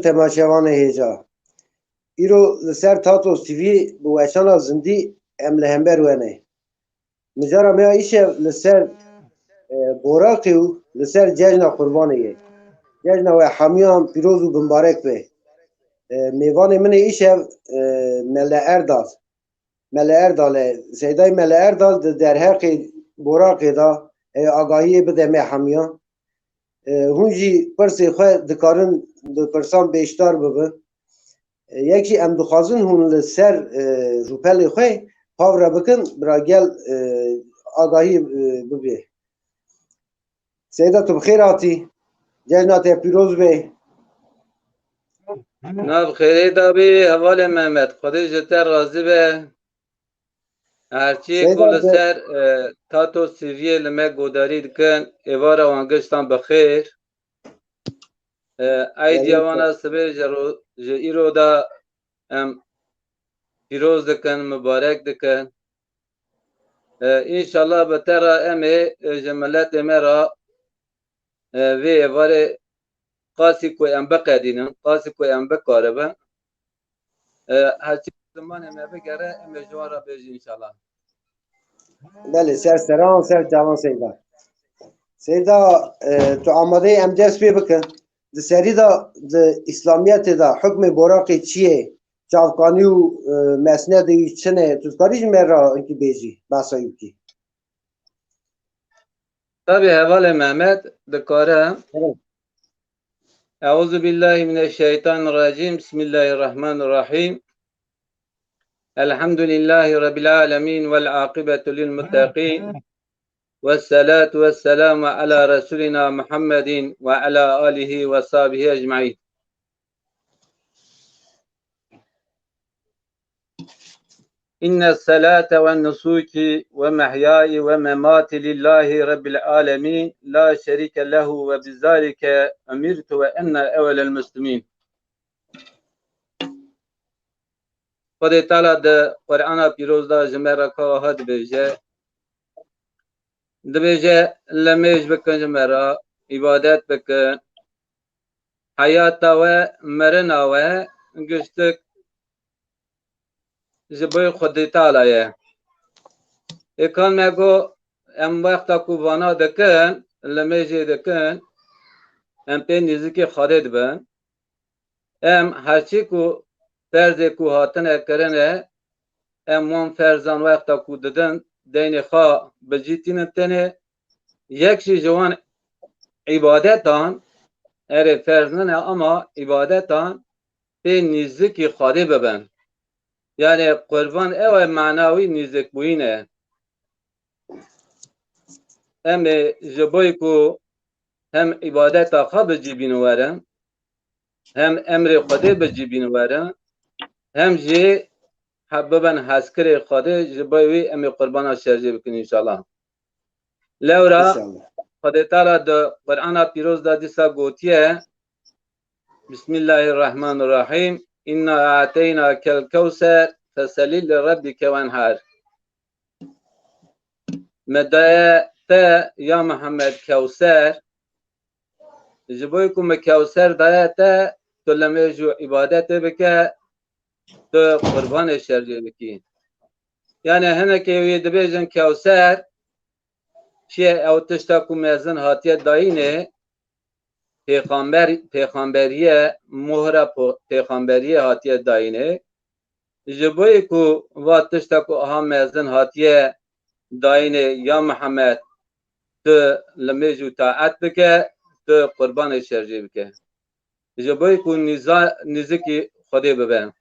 temaşevan heja. İro ser tato TV bu eşana zindi em lehember wene. Mijara me işe ser boraqi û li ser cejna qurbanê ye. Cejna we hemiyan pîroz û bimbarek be. Mêvanê min ê îşev Mele Erdal. Mele Erdal Seyday Mele Erdal di derheqê boraqê da agahiyê bide me hemiyan. Hûn jî pirsê xwe dikarin di pirsan bêşdar bibin. Yekî em dixwazin hûn li ser rûpelê xwe havre bikin bira gel agahî bibe. Seyda tu bixêr hatî. Cejna te pîroz be. Nav xêrê dabî hevalê Mehmet. Xwedê ji te razî be. Herçiyê ku li ser tato siviyê li me guhdarî dikin, êvara wan giştan bi xêr. Eydiya wana sibê ji îro da em pîroz dikin, mübarek dikin. İnşallah bi te re em ê ji milletê me re vê êvarê qasî ku em biqedînin, qasî ku em bikaribin. Herçî zimanê me bigere em ê ji wan re bêjin inşallah. Belê ser seran ser cavan Seyda. Seyda tu amadeyî em dest pê bikin. Di serî da di İslamiyetê da hukmê boraqê çi ye? Çavkanî û mesnedê wî çi ne? Tu dikarî ji me re hinkî bêjî behsa wî bikî. Tabii hevalê Mehmet dikarim. Euzu billahi mineşşeytanirracim. Bismillahirrahmanirrahim. Elhamdülillahi Rabbil alemin vel akibetu lil muttaqin. Vessalatu vesselamu ala Resulina Muhammedin ve ala alihi ve sahbihi ecmaîn. İnne salate ve nusuki ve mehyai ve memati lillahi Rabbil alemin. La şerike lehu ve bizalike emirtu ve enne evvelel müslimin. Xwedê Teala di Qur'ana pîroz da ji me re ka dibêje. Dibêje lemêj bikin ji me re, îbadet bikin. Hayata we, merina we giştik ji bo Xwedê Teala ye. Êkan me got em wexta ku vana dikin, lemêjê dikin, em pê nêzîkî Xwedê dibin. Em herçî ku ferzê ku hatine kirine, em wan ferzan wexta ku didin, deynê xwe bicîtînin tenê, yek jî ji wan îbadetan, erê ferz nine ama îbadetan pê nêzîkî Xwedê bibin. Yani qurban ew e manawî nêzîkbûyîn e. Em ê ji bo ku hem îbadeta xwe bicîbînin werin, hem emrê Xwedê bicîbînin werin, hem jî bibin hezkirê Xwedê ji bo wî em ê qurbana şercê bikin inşallah. Lewra Xwedê Teala di Qur'ana pîroz da dîsa gotiye Bismillahirrahmanirrahim. İnna a'teynakel kevser feselî li rabbike venhar. Me daye te ya Muhammed Kevser ji bo ku me Kevser daye te tu lemêj û îbadetê bike, tu qurbanê şercê bikî. Yani hinekê wî dibêjin Kevser çiye ew tişta ku mezin hatiye dayînê pêxamberiye, muhra pêxamberiye hatiye dayînê. Ji bo ku va tişta ku aha mezin hatiye dayînê ya Muhammed tu lemêj û taet bike, tu qurbanê şercê bike. Ji bo ku nêzîkî Xwedê bibe.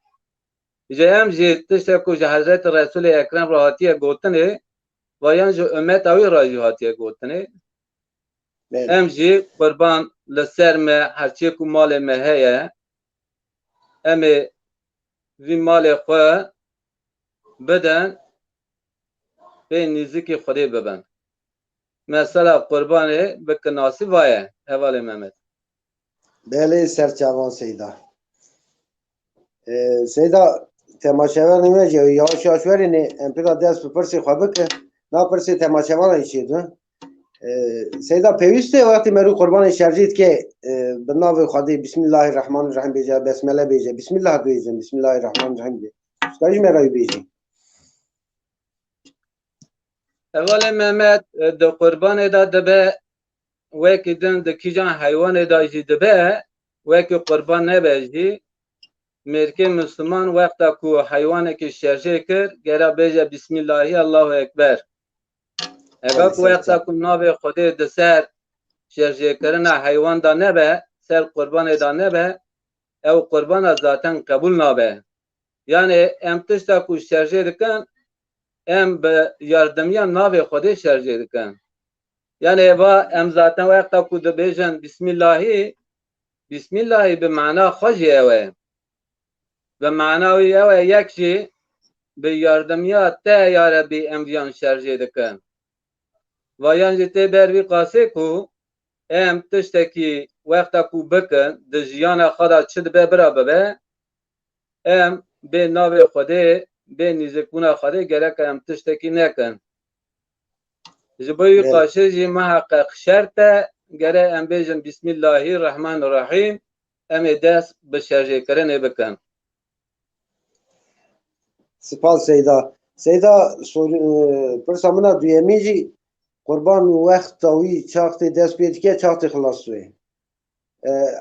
Ji em jî tişta ku ji Hezreti Resulê Ekrem re hatiye gotinê, vayan ji ümmeta wî re jî hatiye gotinê. Em jî qurban li ser me herçê ku malê me heye, em ê vî malê xwe bidin pê nêzîkî Xwedê bibin. Mesela qurbanê bikin nasîb vaye. Hevalê Mehmet. Belê ser cavan Seyda. Seyda temaşevanê me jî yavaş yavaş werîne em pêka dest bi pirsê xwe bikin. Na pirsê temaşevanan jî çêdin. Seyda peviste vakti meru kurban şercit ke binavi khadi Bismillahirrahmanirrahim beja besmele beja Bismillah diyeceğim Bismillahirrahmanirrahim de. Skaj meray beja. Evvela Mehmet de kurban eda debe weki din de kijan hayvan eda jî dibe weki kurban nebe jî merke Müslüman wekta ku hayvanekî şerjê kir gera bêje Bismillahi Allahu Ekber. Ega ku wekta ku navê Xwedê di ser şerjêkirina haywan da nebe ser kurbanê da nebe ew kurbana zaten qebûl nabe. Yani em tişta ku şerjê dikin em bi yardimiya navê Xwedê şerjê dikin. Yani eva em zaten wekta ku dibêjin Bismillahi bi mana xwe jî ew e. Bi mana wî ew e yek jî bi yardimiya te ya Rebbî em viyan şerjê dikin. Vayan jî tê ber vî qasê ku em tiştekî wekta ku bikin di jiyana xwe da çi dibe bira bibe em bê navê Xwedê bê nîzikbûna Xwedê gerek em tiştekî nekin. Ji bo wî qaşê jî meheqeq şert e gere em bêjin Bismillahirrahmanirrahim em ê dest bi şerjêkirinê bikin. Spas Seyda. Seyda pirsa mina duyemî jî kurban wexta wî çaxtê dest pê dike çaxtê xilas wê.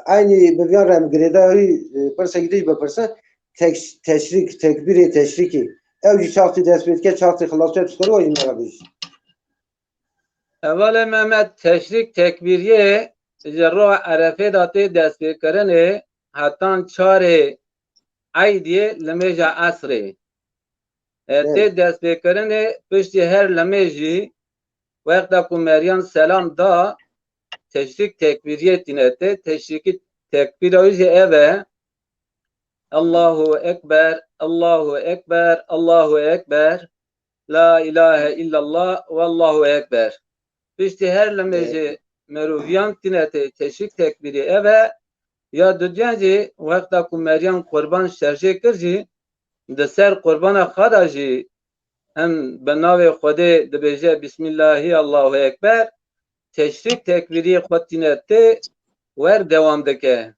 Aynı biviyan rem girêda wî pirsa gidiş bipirsin teşrik tekbirê teşrikê ew jî çaxtê dest pê dike çaxtê xilas wê tutkir wajî me re bêjî. Evvela Mehmet teşrik tekbiriye ji roha Erefê da tê destpêkirinê hetan çarê eydê li mêja esrê. Tê destpêkirinê piştî her lemê jî wekta ku Meryem selam da teşrik tekbiriye tîne tê teşrikî tekbîra wî jî ev e Allahu Ekber, Allahu Ekber, Allahu Ekber, La ilahe illallah ve Allahu Ekber. Piştî her lemê jî meroviyan tîne tê teşrik tekbîrê ev e ya dudiyan jî wekta ku Meryem kurban şerjê kir jî di ser qurbana xwe da jî hem bi navê Xwedê dibêje Bismillahi Allahu Ekber teşrik tekbîriyê xwe tîne tê wer dewam dike.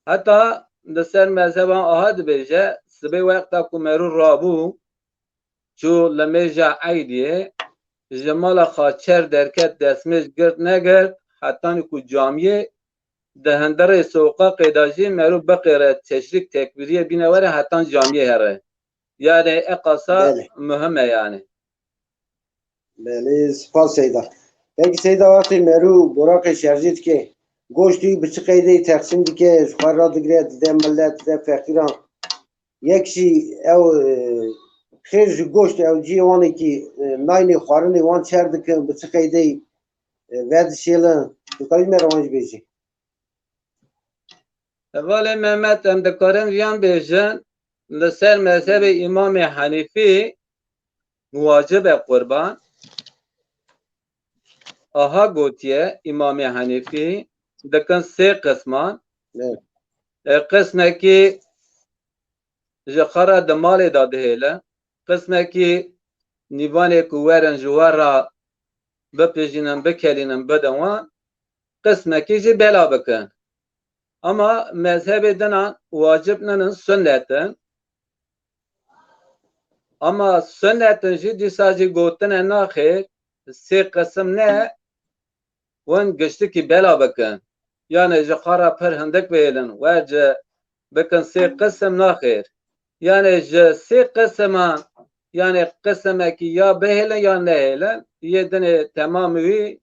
Heta di ser mezheban aha dibêje sibê wekta ku meru rabû çû li mêja eydê ji mala xaçer derket destmêj girt negirt hetanî ku camiyê di hinderê soqaqê da jî meru biqêre teşrik tekbîriyê bîne were hetan camiyê here. Yani eqasa mühim e yani. Belê spas Seyda. Peki Seyda vakti meru borakê şerjî dike goştî bi çi qeydê teqsîm dike ji xwe re digire dide millet dide feqîran yek jî ew xêr ji goşt ew cîwanekî naynê xwarinê wan çer dikin bi çi qeydê vedişêlin tu qeyî me re wan jî bêjî. Evvelê Mehmet em dikarin viyan bêjin li ser mezhebê İmamê Henîfî wacib e qurban. Aha gotiye İmamê Henîfî dikin sê qisman. Qismekî ji xera di malê da dihêlin, qismekî nîvanê ku werin ji we re bipêjînin bikelînin bidin wan, qismekî jî bela bikin. Ama mezhebê dinan wacib ninin sünnetin. Ama sünnetin jî dîsa jî gotine naxêr sê qism ne wan giştikî bela bikin. Yani ji xera pir hindik bihêlin werce bikin sê qism naxêr. Yani ji sê qisman yani qismekî ya bihêlin ya nehêlin yê dinê temam wî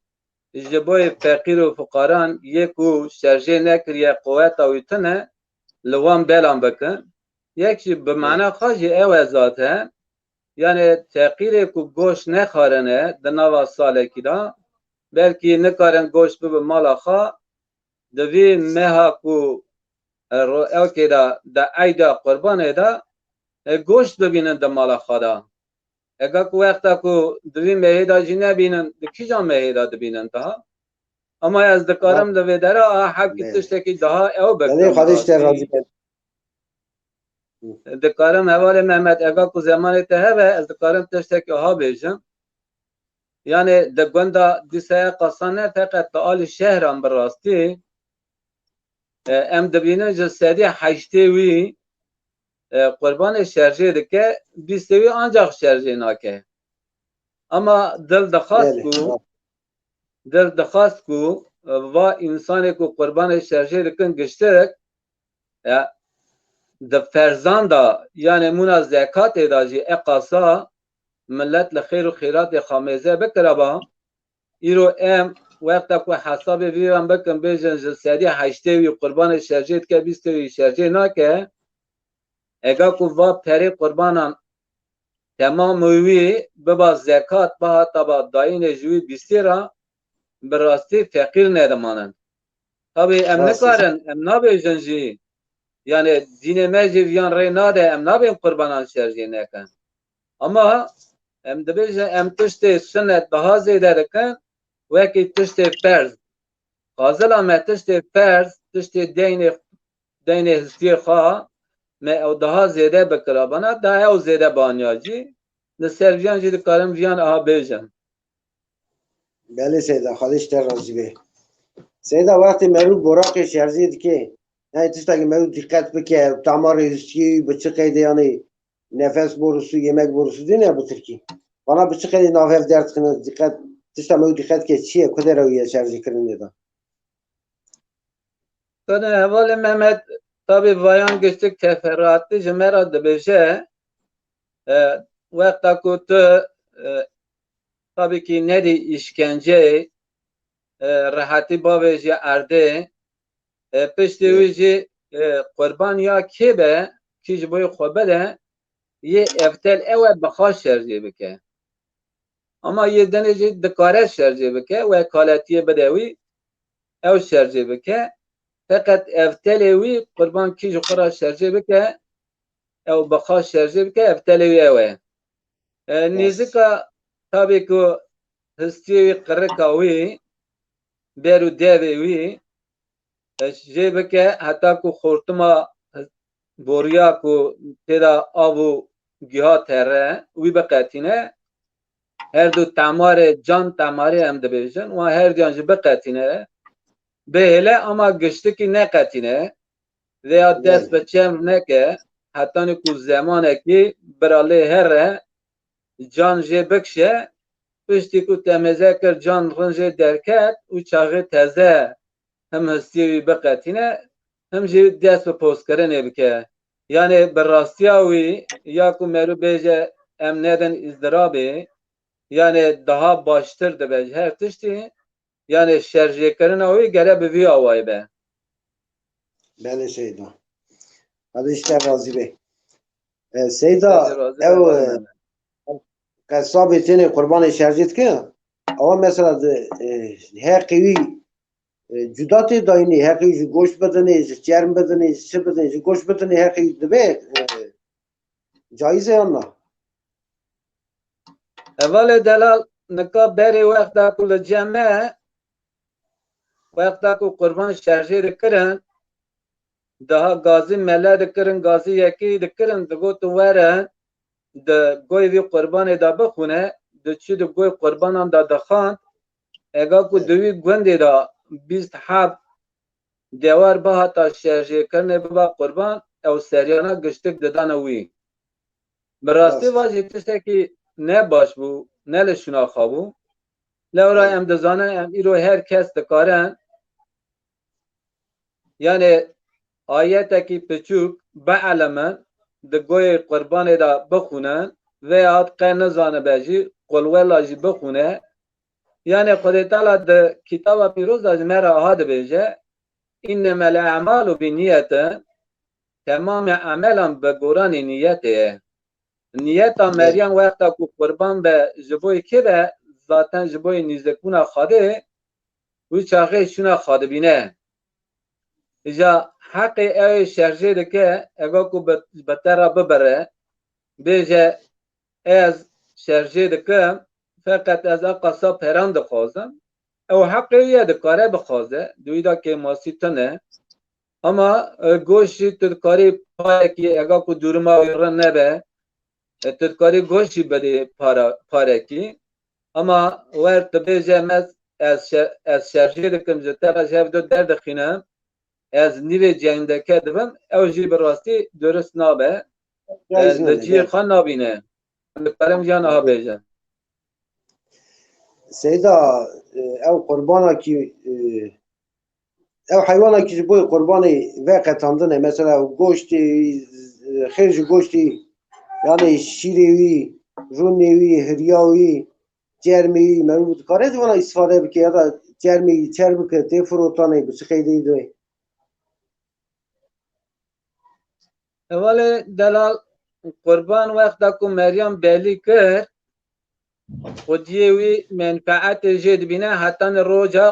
ji bo feqîr û fuqaran yê ku şerjê nekiriye quveta wî tune li wan belan bikin. Yek jî bi mana xwe jî ew e zaten yani teqîrê ku goşt nexwarine di nava salekî da belkî nikarin goşt bibe mala xwe di vî meha ku ewkê da di eyda qurbanê da goşt bibînin di mala xwe da. Ega ku wexta ku di vî mehê da jî nebînin di kîjan mehê da dibînin daha. Ama ez dikarim li vê dere hekî tiştekî daha ew bikin. Dikarim hevalê Mehmet ega ku zemanê te hebe ez dikarim tiştekî aha bêjim. yani de gunda disaya qasane fakat ali şehran berasti em dibine cesedi haşte wî qurbanê şerjê dike bîstê wî ancak şerjê nake. Ama dil dixwast ku va insanê ku qurbanê şerjê dikin giştek di ferzan da yani mûna zekatê da jî eqasa millet li xêr û xêratê xamêze bikireba îro em wexta ku hesabê vî em bikin bêjin ji sedî heştê wî qurbanê şerjê dike bîstê wî şerjê nake ega ku va perê qurbanan temam wî biba zekat bihata ba dayînê ji wî bîstê ra bi rastî feqîr nedimanin. Tabii em nikarin em nabêjin jî yani dînê me jî viyan rê nade em nabên qurbanan şerjê nekin. Ama em dibêjin em tiştê sünnet daha zêde dikin wekî tiştê ferz. Xazila me tiştê ferz, tiştê deynê histiyê xwe me ew daha zêde bikirabana da ew zêde baniya jî li ser viyan jî dikarin viyan aha bêjin. Belê Seyda, xwedî ji te razî be. Seyda wextê merû borakê şerjê dike yani tiştekî merû dîqet bike tamarê histiyê bi çi qeydê yanî nefes borusu, yemek borusu dîne bu Tirkî. Bana bi çi qeydê navhev derdikine dîqet tişta merû dîqet ke çi ye ku dere wî ye şerjîkirinê da. Hevalê Mehmet tabii vayan geçtik teferruatlı ji me ra dibêje wexta ku tu tabii ki nedî işkence rahatî bavê jî erdê piştî wî jî qurban ya kê be kî ji bo xwe bide yê evtel ew e bixwe şerjê bike. Ama yê denê jî dikare şerjê bike wekaletiye bide wî ew şerjê bike. Fakat evtelê wî qurban kî ji xwe ra şerjê bike ew bixwe şerjê bike evtelê wî ew e. Nêzika tabii ku histiyê wî qirika wî ber û devê wî jê bike heta ku xortuma boriya ku têda av û giha tere wî biqetîne her du temarê can temarê em dibêjin wan her duyan jî biqetîne bêhêle ama giştikî neqetîne veya dest bi çemr neke hetanî ku zemanekî bira lê here can jê bikşe piştî ku temêze kir can rin jê derket û çaxê teze hem histiyê wî biqetîne hem jî dest bi pozkirinê bike. Yani bi rastiya wî ya ku merû bêje em nedin îzdirabê yani daha baştir dibe ji her tiştî yani şerjêkirina wî gere bi vî awayî be. Belê Seyda. Xwedî ji te razî be. Seyda ew qesabê tenê qurbanê şerjê dike ama mesela heqî wî cuda tê dayînê heqî ji goşt bidinê ji çerm bidinê ji çi bidinê ji goşt bidinê heqî dibe caiz e yan na? Hevalê delal nika berê wexta ku li ceme wexta ku qurban şerjê dikirin daha gazî mele dikirin gazî yekî dikirin digotin were di goy vî qurbanê da bixwîne diçû di goy qurbanan da dixwand ega ku di wî gundê da bîst hev dewar bihata şerjêkirinê biba qurban ew seryana giştik didane wî. Bi rastî va jî tiştekî ne baş bû ne li şûnaxa bû lewra em dizanin em îro her kes dikarin yani ayetekî piçûk bielemin di goyê qurbanê da bixwînin veya qe nizanibe jî qulwela jî bixwîne yani Xwedê Teala di kitaba pîroz da ji me re aha dibêje înnemel e'malu binniyetin temamê emelan bi goranê niyetê ye. Niyeta Meryem wexta ku qurban be ji bo kê be zaten ji bo nîzikbûna Xwedê wî çaxê şûna xwe dibîne. Ja heqê ew ê şerjê dike ega ku bi te re bibire bêje ez şerjê dikim feqet ez a qasab peran dixwazim ew heqê wî ye dikare bixwaze di wî da kêmasî tune ama goşt jî tu dikarî parekî ega ku dûrima wî rin nebe tu dikarî goşt jî bidî parekî ama wer tibêje me ez şerjê dikim ji te re ji hev derdixînim ez nîvê cengdeke dibim ew jî bi rastî durist nabe li ciyê xwe nabîne dikarim yan aha bêje Seyda ev qurbanekî ev heywanekî ji bo qurbanê veqetandine mesela goştê xêr ji goştê yani şîrê wî rûnê wî hiriya wî cermê wî me dikare divana îstîfade bike ya da cermê wî çer bike tê firotanê bi çi qeydê doye Evalê delal qurban wexta ku Meryem belî kir xwediyê wî menfaetê jê dibîne hetan roja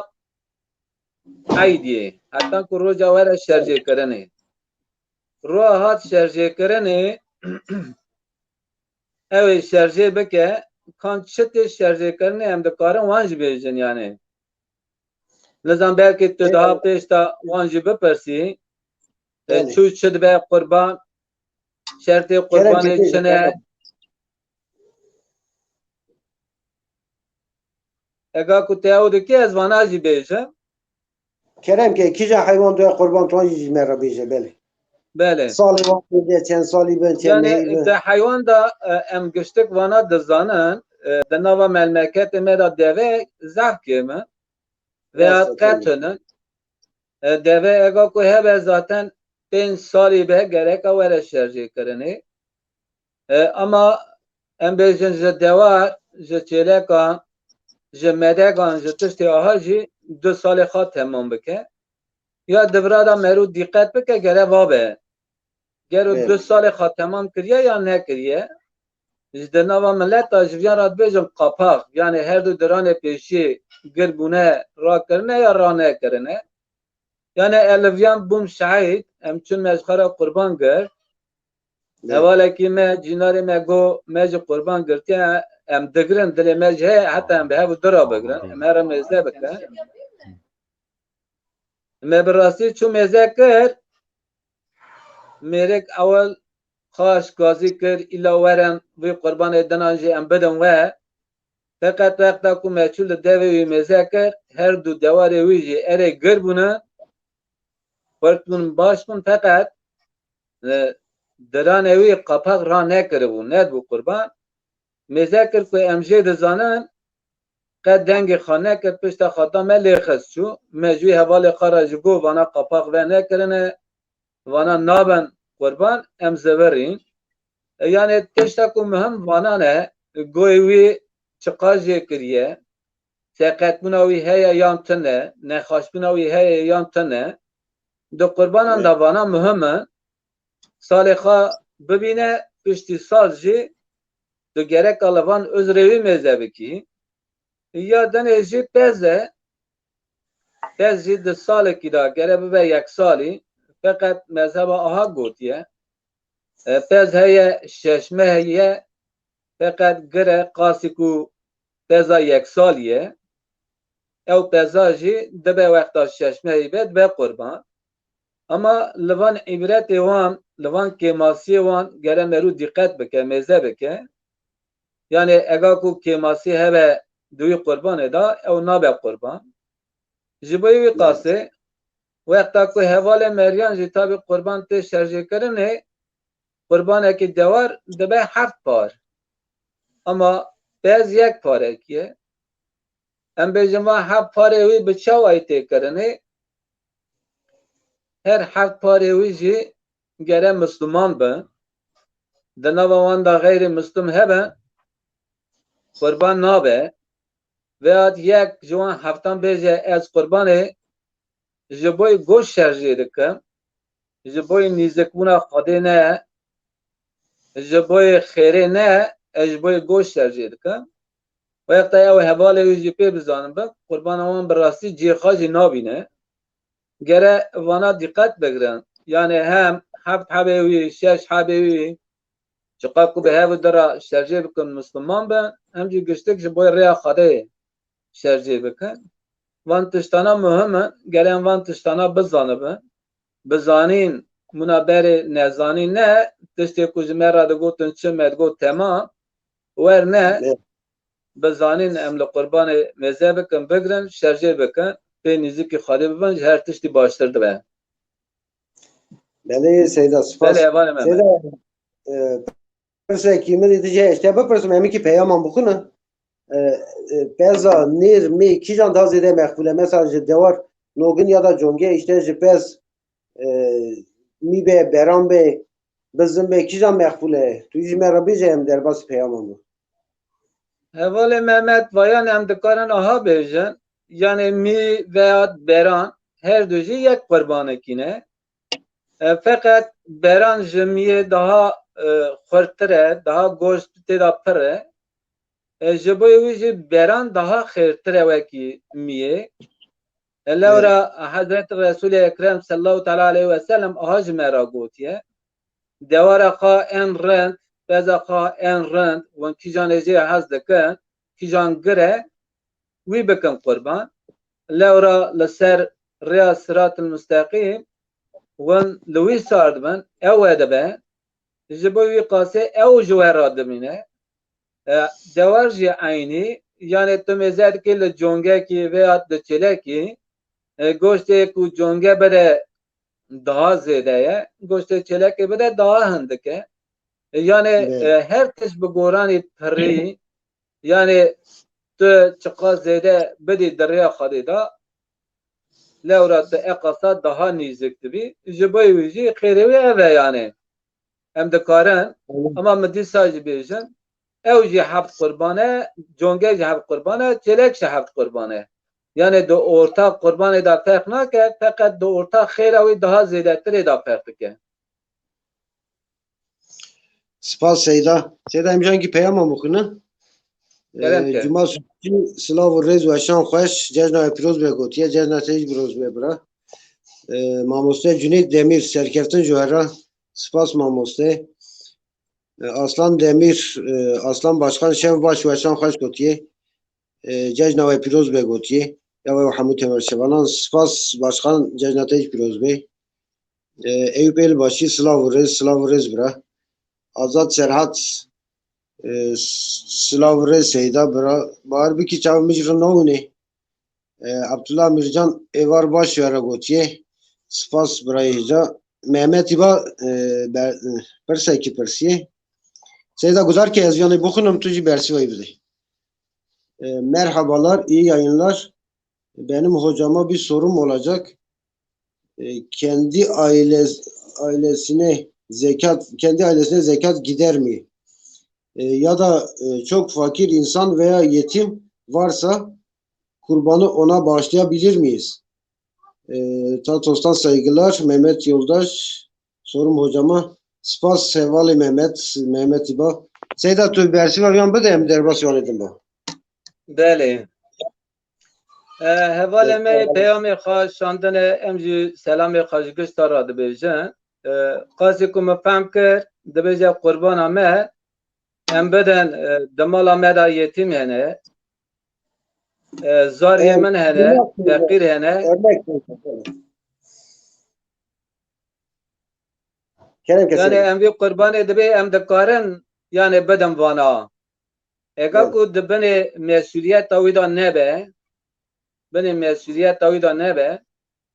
eydiyê hetan ku roja were şerjêkirinê roja hat şerjêkirinê ew ê şerjê bike kan çi tê şerjêkirinê em dikarin wan jî bêjin yani lezan belkî tu daha pêş de wan jî bipirsî çû çi dibe qurban şertê qurbanê çi ne ega ku te ew dikî ez vana jî bêjim keremke kîja heywan doya qurban tuwan jî me re bêje belê belê salê wan bêje çend salî bin çend yani mehî bin te heywan da em giştik vana dizanin di nava memleketê me de deve zevkê min veya qetinin deve ega ku hebe zaten 5 salî be gereka were şerjêkirinê ama em bêjin ji dewar ji çêlekan ji medegan ji tiştê aha jî 2 salê xwe temam bike ya divra da merû dîqet bike gere vabe gero 2 salê xwe temam kiriye ya nekiriye ji di nava millet da ji viyan re dibêjin qapak yani her du diranê pêşî gir bûne rakirine ya ranekirine yani eliviyan bûm şehîd em çûn me ji xwe re qurban gir hevalekî me cînarê me got me ji qurban girtiye em digirin dilê me jî heye heta em bi hev dira bigirin em here mêze bikin me bi rastî çû mêze kir mêrek ewel xaş gazî kir îla werin vê qurbanê dinan jî em bidin we feqet wexta ku me çû li devê wî mêze kir her du dewarê wî jî erê gir bûne xwert bûn baş bûn feqet diranê wî qapak ra nekiribû nedbû qurban mêze kir ku em jê dizanin qet dengê xwe nekir pişta xwe me lêxis çû me ji wî hevalê xwe re ji got vana qapak ve nekirine vana nabin qurban em zêvirîn yani tişta ku mihim vanan e goyê wî çi qajê kiriye seqetbûna wî heye yan tune nexweşbûna wî heye yan tune di qurbanan da vana mihim in salê xwe bibîne piştî sal jî tu gereka li van uzrê wî mêze bikî ya denê jî pez e pez jî di salekî da gere bibe yek salî feqet mezheba aha gotiye pez heye şeşme heye feqet gire qasî ku peza yek salî ye ew peza jî dibe wexta şeşmeyê be dibe qurban ama li van îbretê wan li van kêmasiyê wan gere merû dîqet bike mêze bike yani ega ku kêmasî hebe di wî qurbanê da ew nabe qurban ji bo wî qasê wexta ku hevalê Meryem jî tabî qurban tê şerjêkirinê qurbanekî dewar dibe 7 par ama pez yek parekî ye em bêjin van 7 parê wî bi çawayê têkirinê her 7 parê wî jî gere misliman bin di nava wan da xeyrî mislim hebe qurban nabe veya yek ji wan heftan bêje ez qurbanê ji bo goşt şerjê dikim ji bo nîzikbûna Xwedê ne ji bo xêrê ne ez ji bo goşt şerjê dikim wexta ew hevalê wî jî pê bizanin bin qurbana wan bi rastî cêxa jî nabîne gere vana dîqet bigirin yani hem heft hebê wî şeş hebê wî çiqa ku bi hev dira şerjê bikin misliman bin em jî giştik ji bo rêya Xwedê şerjê bikin van tiştana mihim in gerek van tiştana bizanibin bizanîn mûna berê nezanîn ne tiştê ku ji me re digotin çi me digot temam wer ne بزانین ام لقربان مزه بکن بگرن شرجه بکن به نزدیکی خالی ببن هر تشتی باشتر دبه. بله سیدا سپاس. بله اول مهمت. سیدا پرسه کی من دیگه اشتباه بپرسم همی که پیامم بکنه. پزا نیر می کی جان دازیده مخفوله مثلا جدوار نوگن یا دا جونگه اشته جپز می به برام به بزن به کی جان مخفوله توی جمع را بیجه در باس پیامم بود. اول مهمت وایان هم دکارن آها بیجن yani mi veya beran her دوجی یک قربانه کینه fakat beran jemiye daha xortere daha goşt teda pere jeboy wiji beran daha xertere veki miye elawra Hazret Resul Ekrem sallallahu teala aleyhi ve sellem ahaj mera gotiye devara kha en rent beza kha en rent wan kijan eje hazdeke kijan gire wi bekan qurban لورا لسر ريا الصراط المستقيم ون لوي ساردمن او ادبه جبوي قاسي او جوهر ادمينه دوارجي عيني يعني تمزاد كل جونجا كي ويات دچلكي گوشته کو جونگا بده daha زیاده گوشته چلکه بده daha هندکه yani her tiş bu gorani peri yani tu çıqa zede bedi derya xadida لورات اقصا daha nizikti bi jiboy wiji khairewi eve yani hem de karen ama medi sadece bejin evji haft kurbane jonge haft kurbane çelek haft kurbane yani de orta kurban da fark nake fakat de orta khairewi daha ziyadetir da fark ke Spas Seyda. Seyda imcan ki peyamam okuna. Cuma sütü sılav rez ve şan xoş cezna piroz be gotiye cezna tej piroz be bra. Mamoste Cüneyt Demir serkeftin juhara spas mamoste. Aslan Demir Aslan Başkan Şev baş ve şan xoş gotiye. Cezna ve piroz be gotiye. Ya ve Hamut Emir Şevanan spas başkan cezna tej piroz be. Eyüp Elbaşı sılav rez bra. Azat Serhat Sılavre Seyda Bahar bir ki çavmıcı ne Abdullah Mircan Evar baş yara gotiye Spas Brayıca Mehmet İba Perse ki Persiye Seyda guzar ki ezyanı bukunum tuji bersi vay bize. Merhabalar, iyi yayınlar. Benim hocama bir sorum olacak. Kendi ailesine zekat gider mi? Ya da çok fakir insan veya yetim varsa kurbanı ona bağışlayabilir miyiz? Tatos'tan saygılar. Mehmet Yoldaş. Sorum hocama. Spas Sevali Mehmet İba. Seyda tu bersi var yan bede em derbas yan edin ba. Bale. Hevale me peyami khaş şandane emji selami khaş göstara de bejen. Qasi ku mefhem kir de beje qurbana me em beden demala me da yetim hene. Zar yemen hene, fakir hene. Yani em vi qurban edebe em de karen yani bedem vana. Ega ku de beni mesuliyet tawida nebe. Beni mesuliyet tawida nebe.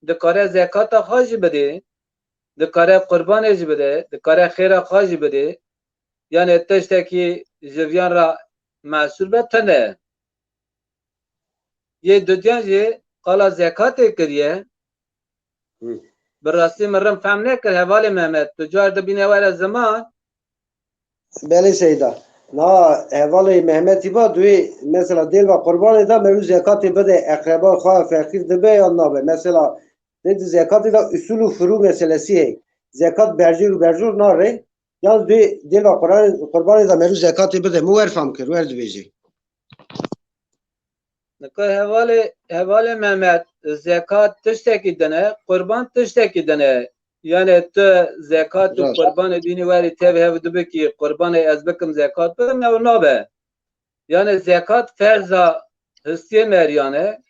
De kare zekata khaj bede. De kare qurban ej bede. De kare khaira khaj bede. Yani teşteki jivyan ra mesul betene. Ye dudyan je qala zekat kiriye. براستی مرم فهم نکرد حواله محمد تجار دبینه ولی زمان بله سیدا نا حواله محمدی با دوی مثلا دل و قربان دا مرو زکات بده اقربا خواه فقیر دبه یا نابه مثلا دل زکات دا اصول و فرو مسئلسی هی زکات برجور ناره یا دوی دل و قربان دا مرو زکات بده مو ورفهم کر ورد بیجی نکه حواله محمد zekat tiştekî dene, qurban tiştekî dene. Yani tu zekat û qurban dînî werî tev hev dibikî qurbanê ez bikim zekat bikim ew nabe. Yani zekat ferza histiyê meriyane,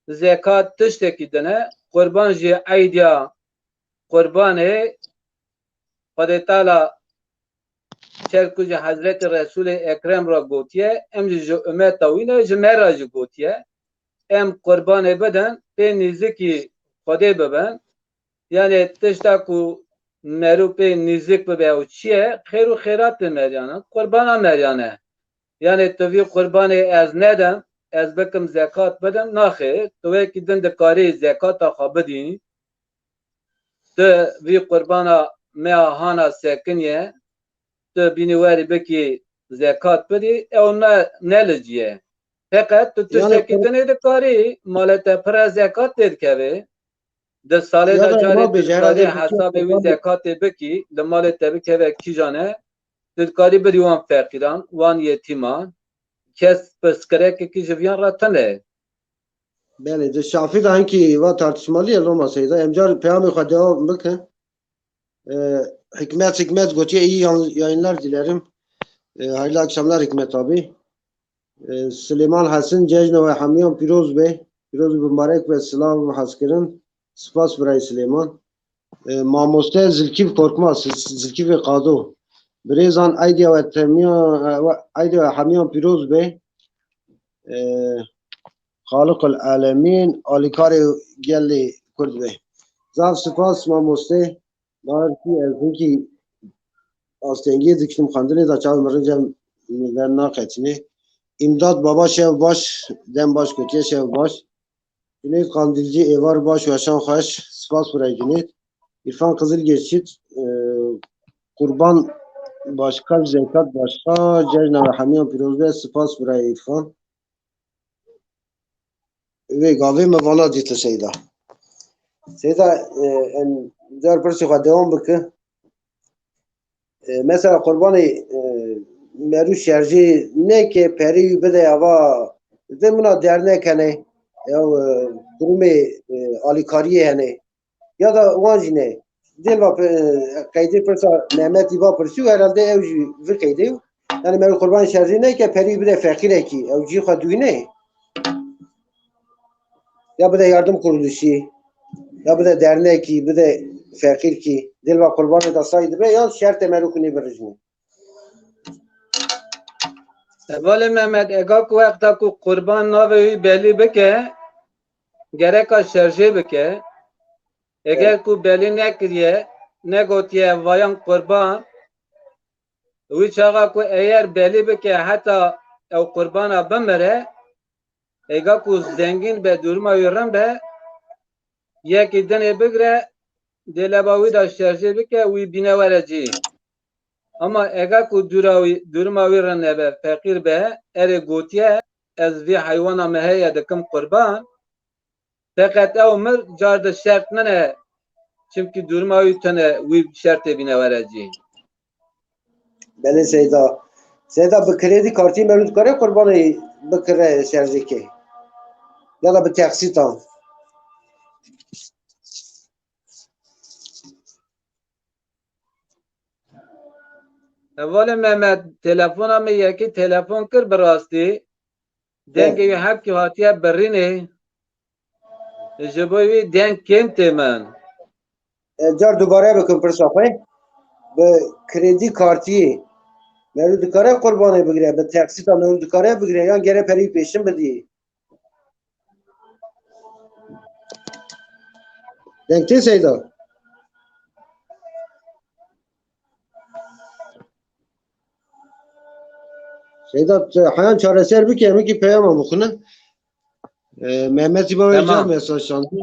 zekat tiştekî dene, qurban jî eydiya qurbanê Xwedê Teala چرکو جه حضرت رسول اکرم را گوتیه ام جه امت تاوینه جه مرا جه گوتیه ام قربان بدن به نزدیکی خدا ببن یعنی تشتا کو مرو به نزدیک ببه و چیه خیر و خیرات به مریانه قربان مریانه یعنی توی قربان از ندم از بکم زکات بدم نخیر توی که دند کاری زکات خواب بدی تو وی قربان ما هانا سکنیه تو بینواری بکی زکات بدی او نه لجیه فقط تو تشتکی تنه ده کاری مالت پر زکات دید که ده ساله یا دا دا جاری ما تو بجهره کاری بکی حساب وی قربان زکات بکی ده مالت بکی و کی جانه تو کاری بدی وان فقیران وان یتیمان کس پسکره که جویان را تنه بله ده شافی da hangi va tartışmalı Roma Seyda emcar peyami devam bakın. Hikmet Goti'ye iyi yayınlar dilerim. Hayırlı akşamlar Hikmet abi. Süleyman Hasan Cejne ve Hamiyon Piroz Bey. Piroz mübarek ve sılav ve haskirin. Spas Bray Süleyman. Mamoste Zilkif Korkmaz. Zilkif ve Kado. Brezan Aydiya ve Hamiyon Piroz Bey. خالق العالمین آلیکار گلی کرد به زاف سپاس ما مسته دارتی از اینکه آستینگی دکتم خاندنی دا چاو مرنجم در ناقتینه امداد بابا شو باش دم باش کتیه شو باش جنید قاندیلci ایوار باش و شان خوش سپاس برای جنید İrfan Kızıl geçit kurban başka zekat başka cejna ve hamiyon pirozde spas buraya İrfan ve gavê me vala dît li Seyda. Seyda em car pirsê xwe devam bike. Mesela qurbanê merû şerjî neke perî bide ava di mina dernek hene ya kurumê alîkariyê hene ya da wan jî ne dêl va qeydê pirsa Mehmetî va pirsî û herhalde ew jî vir qeydê yani merû qurban şerjî neke perî bide feqîrekî ew cî xwe dûyîne ya bir de yardım kuruluşu ya bir de dernek ki bir de fakir ki dilva kurbanı da saydı be ya şart emerukuni verirjini. ولی محمد اگه کو وقتا کو قربان ناوی بلی بکه گرکا شرجه بکه اگر کو بلی نکریه نگوتیه وایان قربان وی چاقا کو اگر بلی بکه حتی او قربان بمره اگه کو زنگین به دورما ویرم به یکی دنه بگره دلباوی دا شرجه بکه وی بینه ورجی ama eğer ku durma viran be fakir be ere gotiye ez vi hayvana meheye dekim kurban fakat evmir carda şart ne çünkü durma tane vi şartı bine vereceği. Beni Seyda bu kredi kartı mevcut kare kurbanı bu kre şerjeki ya da bir taksit al. Evvela Mehmet telefona mı yeki telefon kır birasti denge yu hep ki hatiye berrine jiboyi denk kim temen Car dubare bakın pırsafay bu kredi kartı mevcut kare kurbanı bigire bir taksit al mevcut kare bigire ya gere peri peşin bedi. Denkti Seyda. Seyda hayan çareser bir kemi ki peyama mukuna. Mehmet İba ve Can mesajlandı.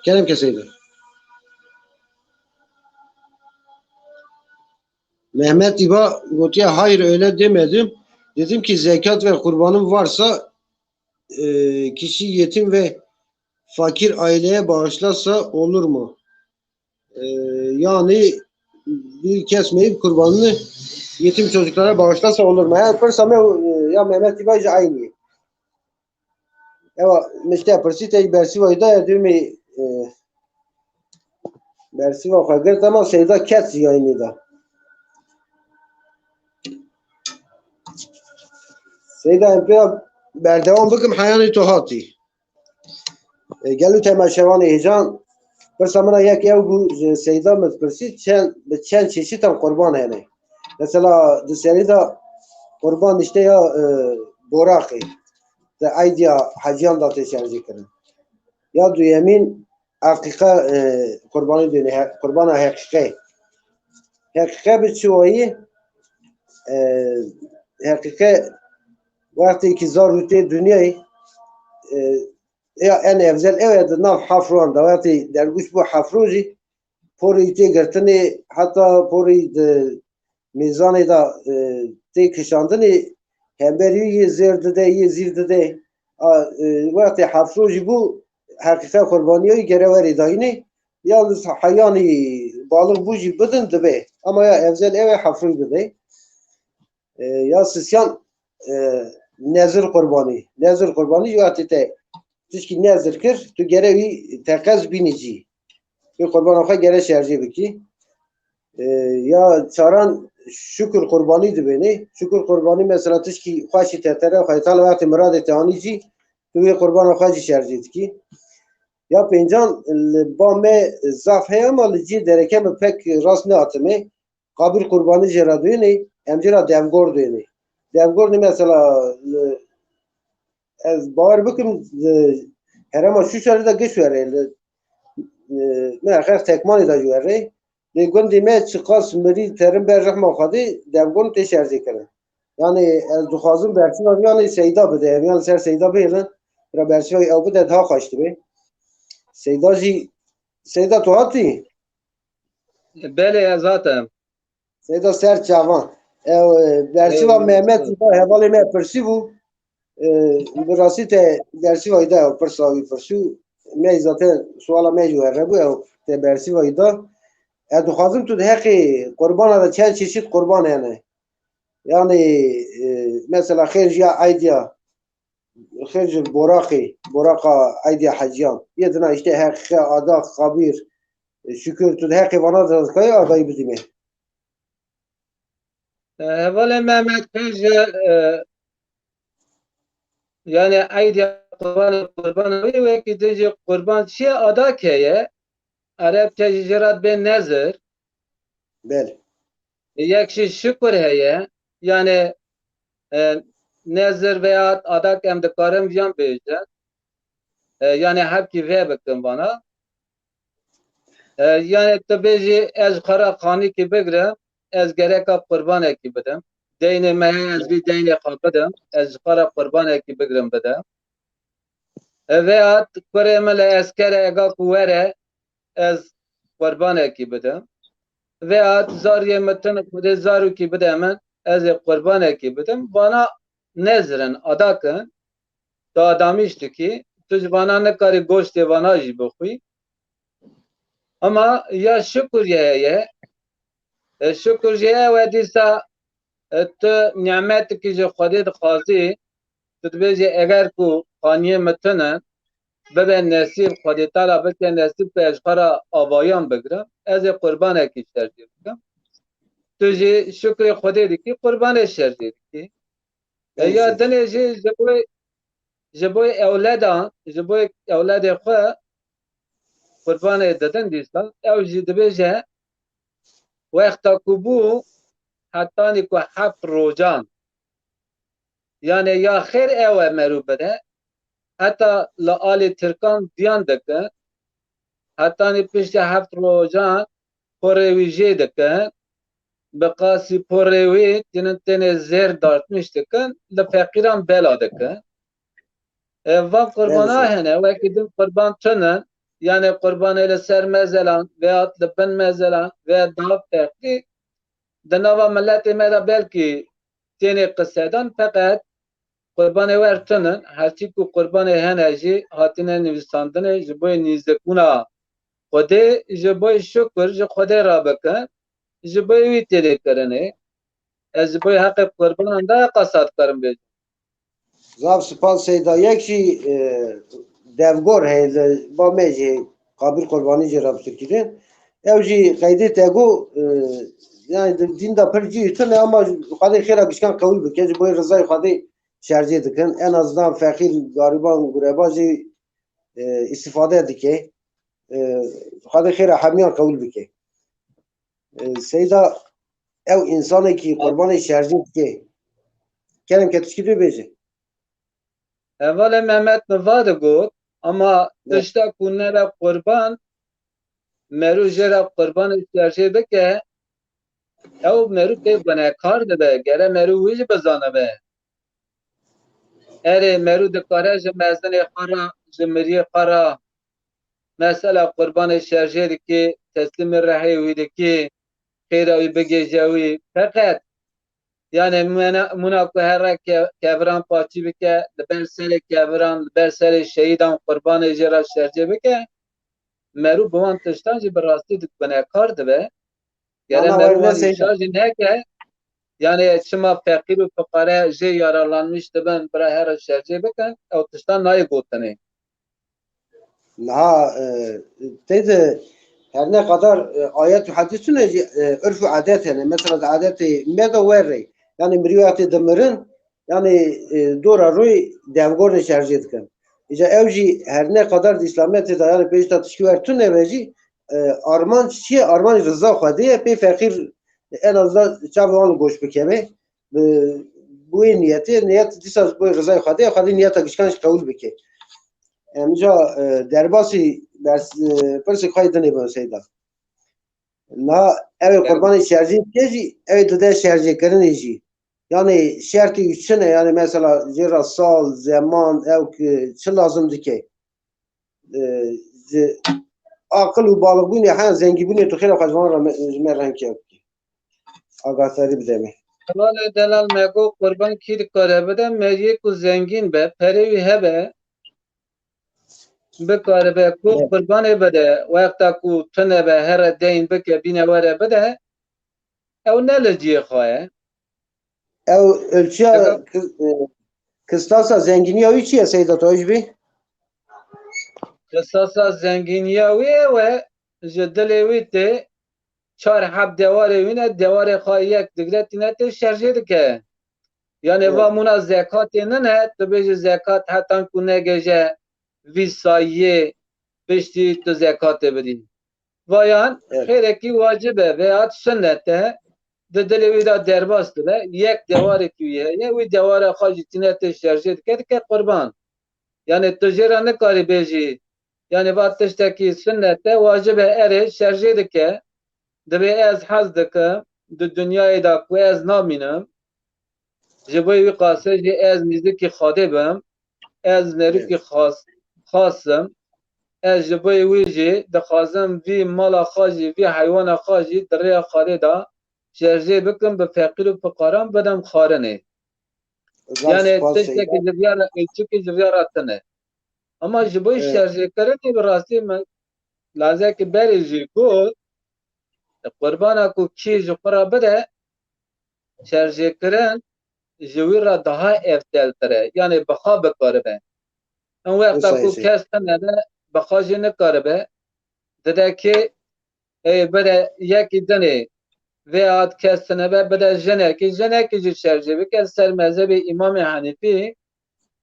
Kerem ke Seyda. Mehmet İba gotiye hayır öyle demedim. Dedim ki zekat ve kurbanım varsa kişi yetim ve fakir aileye bağışlarsa olur mu? Yani bir kesmeyip kurbanını yetim çocuklara bağışlarsa olur mu? Yani pırsame ya Mehmet İba aynı. Eva işte pırsite bersi vayda ya düğme bersi va khagir tamam Seyda kes yani da. Seyda empiya berdevam bikim hayani tohati. Gelu temaşevani heyecan Pırsa mana yek ev bu Seyda mı pırsi çen çeşit am kurban hene. Mesela di da kurban işte ya borakı de aydiya hacıyan da teşerci kırın. Ya duyemin hakika kurbanı dönü kurbana hakika. Hakika bir çoğayı hakika vakti ki zor rüte dünyayı ya en evzel evet nav hafruan da vakti derguş bu hafruji pori te girtini hatta pori de mizanı da te kişandını hemberi ye zirde de ye zirde de vakti hafruji bu hakika kurbaniye gereveri dayını yalnız hayani balık buji bidin dibe ama ya evzel eve hafruji de ya sisyan nezir kurbanı nezir kurbanı yuvati te tişki nezir kir tu gerevi tekez binici bir kurban oka gere şerci biki ya çaran şükür kurbanıydı beni şükür kurbanı mesela tişki hoşi tetere haytal vakti murad etanici tu bir kurban oka şerci ki ya pencan ba me zaf he ama lici dereke me pek rast ne atime kabir kurbanı jera duyne emcira devgor duyne devgor ne mesela ez bavar bikim herama şu şeride geç vere me akhir tekmani da jwere de gundi me çıkas meri terim ber rahma khadi devgon te şerze kere yani ez duhazım bersin yani seyda bide yani ser seyda beylen ra bersin ev bide daha kaçtı be seyda ji seyda tu hati Bele zaten. seyda ser çavan ev bersiva Mehmet da hevali me persivu براستی ته درسی وایدا پرساوی پرسو می zaten suala me jwere bu te bersi vayda دخوازم تو دهقی قربان دا چند çeşit kurban yani. Yani mesela خرج aydiya خرج boraka aydiya hacyan. Yedina işte hakkı ada kabir şükür tu dehqi vana da kay adayı bizime. Valla Mehmet Kırcı yani ayda kurban ve gidince kurban şey ada keye Arapça cirat ben nezir Bel. yakşı şükür heye yani nezir veya adak em de karım yan beyecek yani hep ki ve bakın bana yani tabii ez kara kani ki begre ez gerek kurban eki bedem deyne me ez bir deyne kapedem ez kara kurban eki begrem bedem veya kuremele eskere ega kuvere ez kurban eki bedem veya zariye metin kude zaru ki bedem ez kurban eki bedem bana nezren adakın da damıştı ki tuz bana ne kari goşt bana jibokuy ama ya şükür ye şükür ye ve disa tu nimet ki je khode khazi tu dbeje eğer ku qaniye metene bebe nasib khode taala beke nasib pe ashqara abayan begram ez qurban ki tercih begram tu je şükür khode di ki qurban tercih ki ya dene je jeboy evlada jeboy evlade kha qurban deden disa ev je dbeje وقت kubu hatta ni ku haft rojan yani ya khair ev meru bede hatta la ali Türkan diyan deke hatta ni pişte haft rojan poreviye deke beqasi porevi tinentene zer dartmış deke la fakiran bela deke va kurbana hene ve kidim kurban tenen yani kurban ile ser mezelan veya ben mezelan veya daha farklı denava milleti mera belki tene kısadan fakat قربان ورتنن هرچی کو قربان هنجی هاتینه نویساندنه جبوی نیزکونا خوده جبوی شکر جو خوده را بکن جبوی وی تیره کرنه از جبوی حق قربان دا قصاد کرم بید Zav spas seyda yekşi devgor heyde ba meji kabir kurbanı cerab sürkidin. Evji kaydı tego yani dinda perci yutun ama hadi khira gişkan kabul bike bu rızayı hadi şerci dikin en azından fakir gariban gurebacı istifade dike hadi khira hamiyan kabul bike. Seyda ev insanı ki kurbanı şerci ki kerem ketişki de bece. Evvela Mehmet Nıva da got ama Ne? tışta kunere kurban meru jera kurban tercih beke ev meru te banekar de be gere meru hiç bezana be ere meru de kare je mezene khara je meriye khara mesela kurban şerjeri ki teslim rahi ki khira ve begejawi fakat yani munak her kevran paçi bike ber sere kevran ber sere şehidan kurban ejera şerje bike meru buan tıştan ji berasti dik banekar de be gere Ana var meru ne wan seyda. işa ji neke yani çima fakir û fuqara jê yaralanmış dibin bira her şercê bikin ew tiştan nayê gotinê. Ha teyze her ne kadar ayet ve hadis ne örf ve adet yani mesela adeti mega verre yani miriyati demirin yani dora roy devgor şarj etken. İşte evci her ne kadar İslamiyet'e dayalı peş tatışkı vertün evci arman çiğ arman rıza khadiye pe fakir en azından çavan goş bikeme bu niyet disaz bu rıza khadiye khadi niyet akışkan kabul bike. امجا درباسی پرسی خواهی دنی با سیدا نه اوی قربانی شرجی کجی اوی داده شرجی کرنی جی yani şerti üçüne yani mesela zira sal zaman ev çı lazım dike akıl u balık bu ne ha zengi bu ne tu khira kazman meran ki agatari bidemi Vale delal mego kurban kir kare bide meriye ku zengin be perevi hebe bikare be ku kurbanê bide wekta ku tune be here deyn bike bîne were bide ew ne li ciyê xwe ye ev ölçüye kıstasa zengini o içiye seyda tojbi qisasa zenginiya wê we ji dilê wî tê çar heb dewarê wî ne dewarê xwe yek digre tîne tê şerjê dike yani va mûna zekatê nine tu bêjî zekat hetan ku negeje vî sayiyê piştî tu zekatê bidî vayan xêrekî wacib e veya sünnet e di dilê wî de derbas dibe yek dewarekî wî heye wî dewara xwe jî tîne tê şerjê dike dike qurban yani tu jê re nikarî bêjî yani va tiştekî sünnet e wacib e erê şerjê dike dibê ez hez dikim di dunyayê da ku ez namînim ji bo wî qasê jî ez nîzikî Xwedê bim ez nerûkî xasim ez ji bo wî jî dixwazim vî mala xwe jî vî heywana xwe jî di rêya Xwedê da şerjê bikim bi feqîr û fuqaran bidim xwarinê yani tiştekî ji viyara çûkî ji viyara tune ama ji bo şerjêkirinê bi rastî lazekî berê jî got qurbana ku kî ji xwe re bide şerjêkirin ji wî re daha evteltir e yani bixa bikaribe em wexta ku kes tune de bixa jî nikaribe dide ki bide yekî dinê vê hat kes tune be bide jinekî jinekî jî şerjê bike ser mezhebê İmamê Henîfî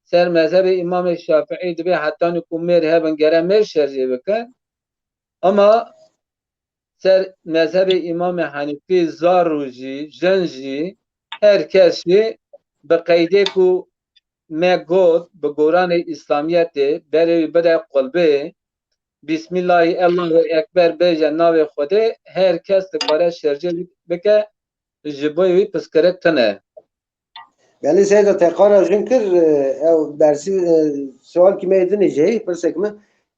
ser mezhebê İmamê Şafiî dibe hetanî ku mêr hebin gere mêr şerjê bikin ama ser mezhebê İmamê Henîfî zar û jî jin jî her kes jî bi qeydê ku me got bi goranê İslamiyetê berê wî bide qulbê Bismillahî Allahu Ekber bêje navê Xwedê her kes dikare şerjê bike ji bo wî piskirik tune Yani seyda tekrar jin kir ev dersi sual kime edineceği persek mi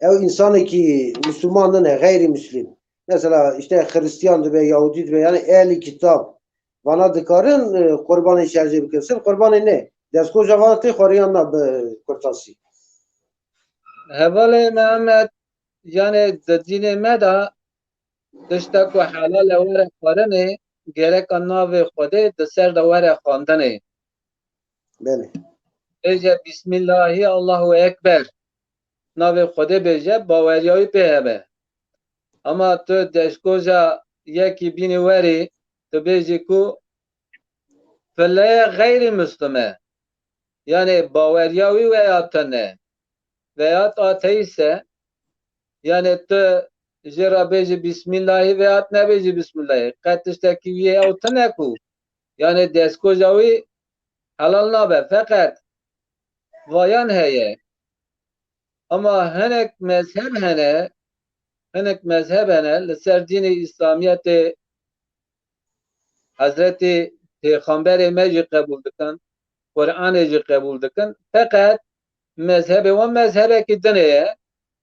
ev insanı ki Müslümanın gayrimüslim mesela işte Hristiyan ve Yahudi ve yani ehli kitap bana dikarın kurbanı şerce bikirsin kurbanı ne? Desko javatı xoriyanla kurtası. hevalê Mehmet yani di dînê me da tiştek ku helal e were xwarinê gereka navê Xwedê di ser de were xwandinê Beni. bêje Bismillahî Allahu Ekber navê Xwedê bêje baweriya wî pê hebe ama tu deşkoja yekî bînî werî tu bêjî ku fileye gayrimüslim e yani baweriya wî veya te ne veya ateîst e yani tu jera beji Bismillahi ve at ne beji Bismillahi. Katıştaki viye o teneku. Yani deskojavi halal nabe. Fakat vayan heye. Ama henek mezheb hene henek mezheb hene li dini İslamiyet'e Hazreti Peygamber'e meci kabul dikin. Kur'an'ı jî kabul dikin. Fakat mezhebe ve mezhebeki dineye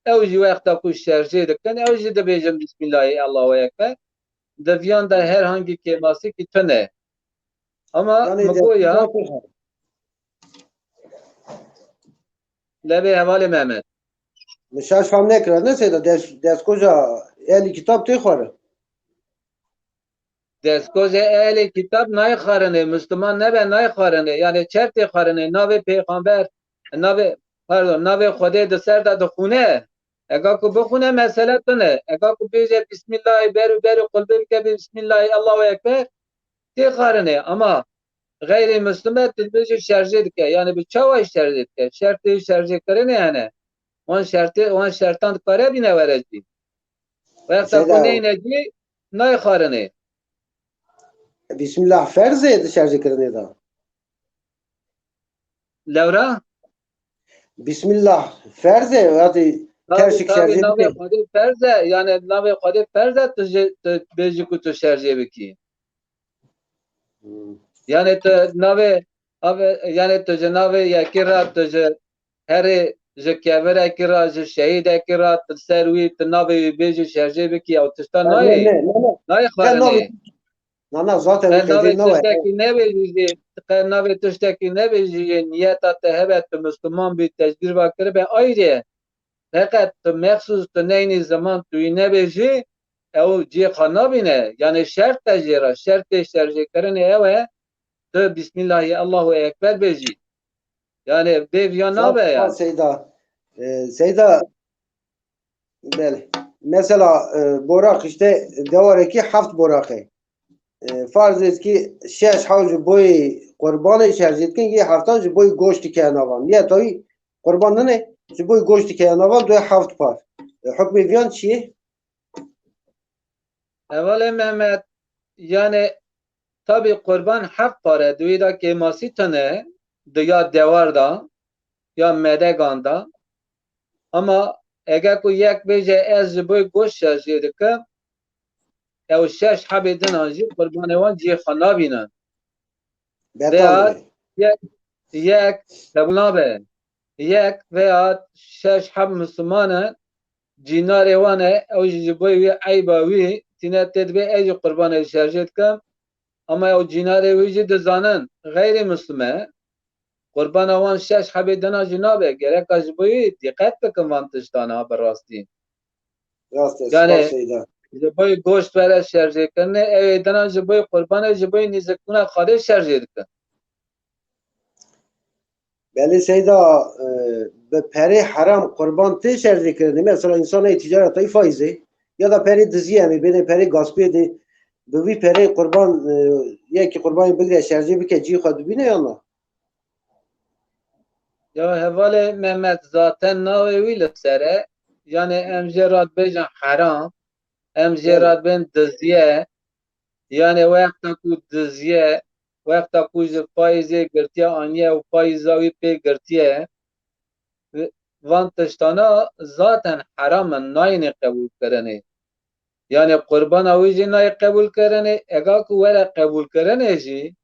ew jî wexta ku şerjê dikin ew jî dibêjin Bismillahî Allahu Ekber. Deviyan da herhangi keması ki tune. Ama Yani Mugoya lebe hevali Mehmet. Şaş fam nekra ne seyda deskoja eli kitap te xware. Deskoze ehli kitap nay xarine, Müslüman nebe nay xarine. Yani çerti xarine, nave peygamber, nave Xwedê di ser da dixune. Ega ku bixune mesele tune. Ega ku bêje Bismillahî beru qulbê bike Bismillahî Allahu Ekber tê xarine. Ama gayrimüslim dilbêje şerjê dike. Yani bi çawa şerjê dike. Şertê şerjê kirine yani. Wan şertan dikare bîne werecî. Wexta ku neynecî nay xarine. Bismillah ferze şerjê kirinê da. Lewra? Bismillah ferze hatî terşik şerjê Navê dike. Xwedê ferze yani navê Xwedê ferze tu bêjî ku tu şerjê bikî. Yani tu navê yani tu ji navê yekî ra tu ji herê ji kevirekî ra ji şehîdekî ra tu ser wî tu navê wî bêjî şerjê bikî ew tişta nayê. Nayê xwarinê. Nana zaten Qe navê xêdê nawe. tiştekî nebêjî jî qe navê tiştekî nebêjî jî niyeta te hebe tu Müslüman bî tecrübe kiribe ayrı. Fakat tu mexsus tu neynî zaman tu yî nebêjî ew cêxa nabîne. Yani şert te jê ra şertê şerjê kirinê ew e tu Bismillahî Allahu Ekber bêjî. Yani bêviya nabe ya. Seyda bele. Mesela borak işte devarekî heft borakê. Farz et ki şeş hav ji boyê qurbanê şerjê dikin yê heftan ji boyê goştî dike navan. Niye tayî qurban nene ji boyê goştî dike navan duye heft par. Hukmê viyan çi ye? Evvela Mehmet yani tabi kurban heft pare duî da kemasî tune ya dewarda ya medeganda ama eger ku yek bêje ez ji boyê goşt şerjê dikim ew şeş hebê dinan jî qurbanê wan cêxa nabînin. Betal Yek qebul nabe. Yek veya şeş heb Müslümanen cinarê wan e ew ji boyê wî eyba wî tîne tedbê ez jî qurbanê şerjê dikim ama ew cinarê wî jî dizanin gayrimüslim e qurbana wan şeş hebê dina jî nabe. Gereka ji boyê diqet bikin van tiştana bi rastî. Yani ji boyê goşt vere şerjêkirinê ew ê dina ji boyê qurbanê ji boyê nîzikbûna Xwedê şerjê dikin. Belli Seyda be peri haram kurban te şerjê kirinê. Mesela insana ticareta faizi ya da peri diziye mi beni peri gaspê de bi vî perê qurban yekî qurbanê bigire şerjê bike cî xwe dibîne ya na? Ya hevalê Mehmet zaten navê wî li ser e yani em jê re dibêjin heram em jê re dibin diziye yani wexta ku diziye wexta ku ji faîzê girtiye aniye û faîza wî pê girtiye van tiştana zaten heram in nayîne qebûl kirinê. Yani qurbana wî jî nayê qebûl kirinê ega ku were qebûl kirinê jî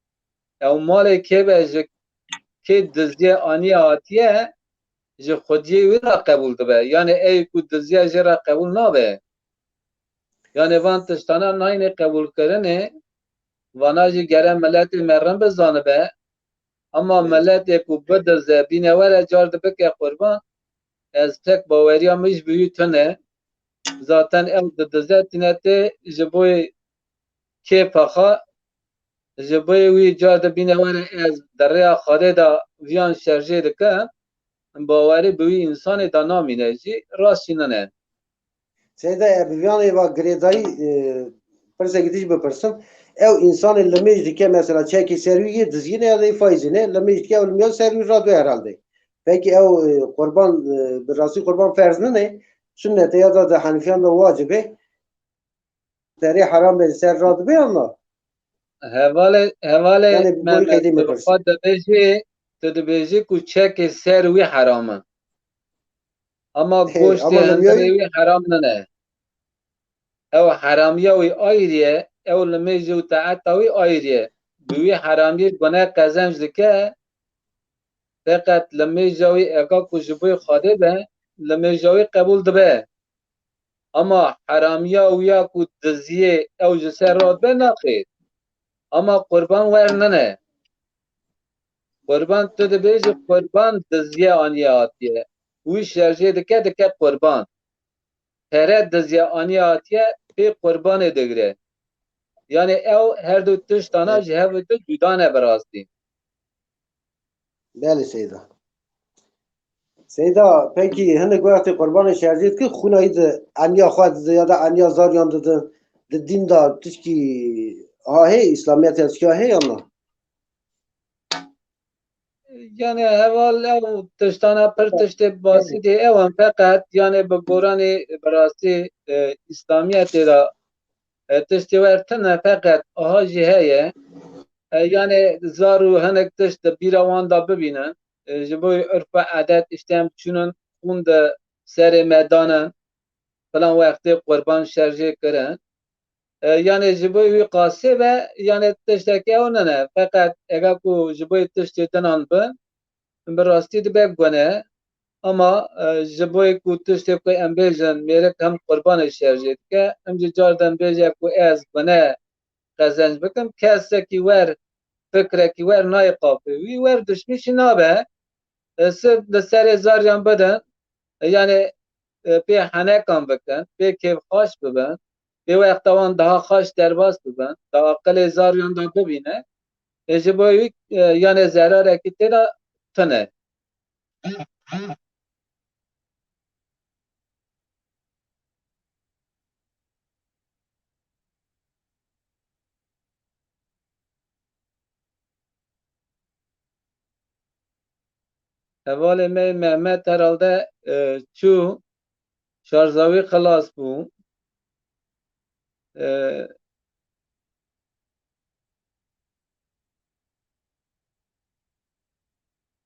ew malê kê be ji kê diziye aniye hatiye ji xwediyê wî re qebûl dibe. Yani ey ku diziye jê re qebûl nabe. Yani van tiştana nayîne qebûl kirinê vana jî gere milletê me rin bizanibe ama milletê ku bidize bîne were car dibike qurban ez tek baweriya min ji bî wî tune zaten ew didize tîne tê ji boyê kêfa xwe ji boyê wî car dibîne were ez derêya Xwedê da viyan şerjê dikim bawerî bi wî insanê da namîne jî rast jî nine. Seyda eviyanê va girêdayî pirsek dîş bipirsim. Ew insanê li mêj dike mesela çekî serwî yê dizîne ya da faîzîne li mêj dike ew li miyan serwî radyo herhalde. Peki ew qurban bi rastî qurban ferz nine sünnete ya da Hanifiyan da vacibe teri haram be ser rad be ama Hevale yani boyu Mehmet kaydı mı Turfa persin? dibêjî ku çekê ser wî heram in. Ama goştê Ama hindirê lemyoy wî heram nine. Ew heramiya wî ayrı ye, ew li mêjê û taeta wî ayrı ye. Bi wî heramiyê guneh qezenc dike, feqet li mêja wî eka ku ji bo Xwedê be, li mêja wî qebûl dibe. Ama heramiya wî ku diziyê ew ji ser radibe naxêr. Ama qurban wer nine. Qurban tu dibêjî qurban diziye aniye hatiye. Wî şerjê dike qurban. Tere diziye aniye hatiye pê qurbanê digire. Yani ew her du tiştana ji hev de cuda ne bi rastî. Beli Seyda. Seyda peki hinek vakti kurbanı şerciyet ki xunayı da anya xwad ya da anya zar yandı da din da tişki ha hey İslamiyet ya tişki ha hey ama Yani heval ew tiştana pir tiştê basî de ew in feqet yani bi goranê bi rastî İslamiyetê da tiştê wer tune feqet aha jî heye yani zar û hinek tişt di bîra wan da bibînin ji bo ürf ve adet işte em çûnin xûn di serê me danin filan wextê qurban şerjê kirin yani ji bo wî qasê ve yani tiştekî ew nine feqet ega ku ji bo tiştê dinan bin bi rastî dibe gune ama ji bo ku tiştê ku em bêjin mêrik hem qurbanê şerjê dike em jî car dem bêje ku ez gune qezenc bikim kesekî wer fikrekî wer nayê qafê wî wer dişmîşî nabe sirf li serê zaryan bidin yani pê henekan bikin pê kêfxweş bibin pê wexta wan daha xweş derbas bibin da aqilê zaryan da bibîne ji bo wî yani zerarekî tê de tune. Hevalê me Mehmet herhalde çû şarjavî xilas bû.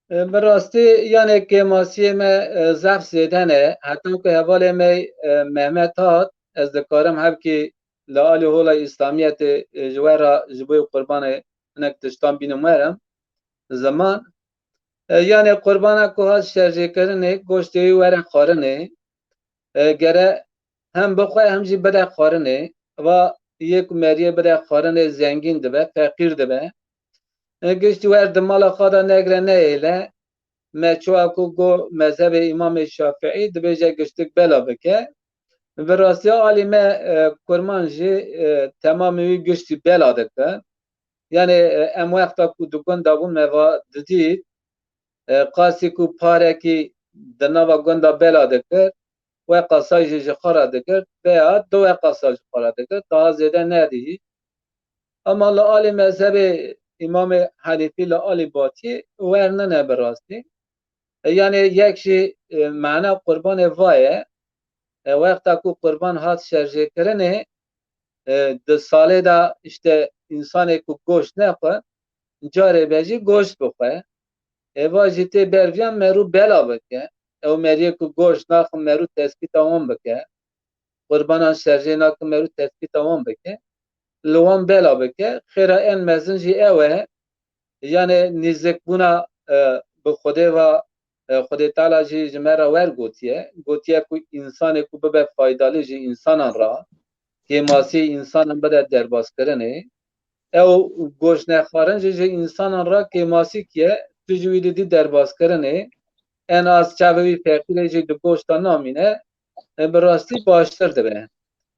Bi rastî yani kêmasiyê me zef zêde ne heta ku hevalê me Mehmet hat ez dikarim hevkî li alî hola İslamiyetê ji we re ji bo qurbanê hinek tiştan bînim werim ziman yani qurbana ku hat şerjêkirinê goştê wî were xwarinê gere hem bixwe hem jî bide xwarinê va yê ku meriyê bide xwarinê zengîn dibe feqîr dibe giştî wer di mala xwe de negire neyêle me çuwa ku got mezhebê İmamê Şafîî dibêje giştik bela bike bi rastiya alî me kurman jî temamê wî giştî bela dikin yani em wexta ku di gunda bûn me va didît qasî ku parekî di nava gunda bela dikir we qasa jî ji xwe re dikir veya du we qasa ji xwe re dikir daha zêde nedî ama li alî mezhebê İmamê Henîfî li alî batiyê wer nine bi rastî yani yek jî mena qurbanê vaye wexta ku qurban hat şerjêkirinê di salê de işte insanê ku goşt nexwe carê be jî goşt bixwe êva jî tê berviyan merû bela bike ew meriyê ku goşt naxin merû tespîta wan bike qurbanan şerjê nakin merû tespîta wan bike li wan bela bike xêra en mezin jî ew e yani nîzikbûna bi Xwedê ve Xwedê Teala jî ji me re wergotiye gotiye ku însanê ku bibe faydalî ji însanan re kêmasî însanan bide derbaskirinê ew goştnexwarin jî ji însanan re kêmasî kiye tu jî wî didî derbaskirinê en az çavê wî feqîrê jî di goşta namîne bi rastî baştir dibe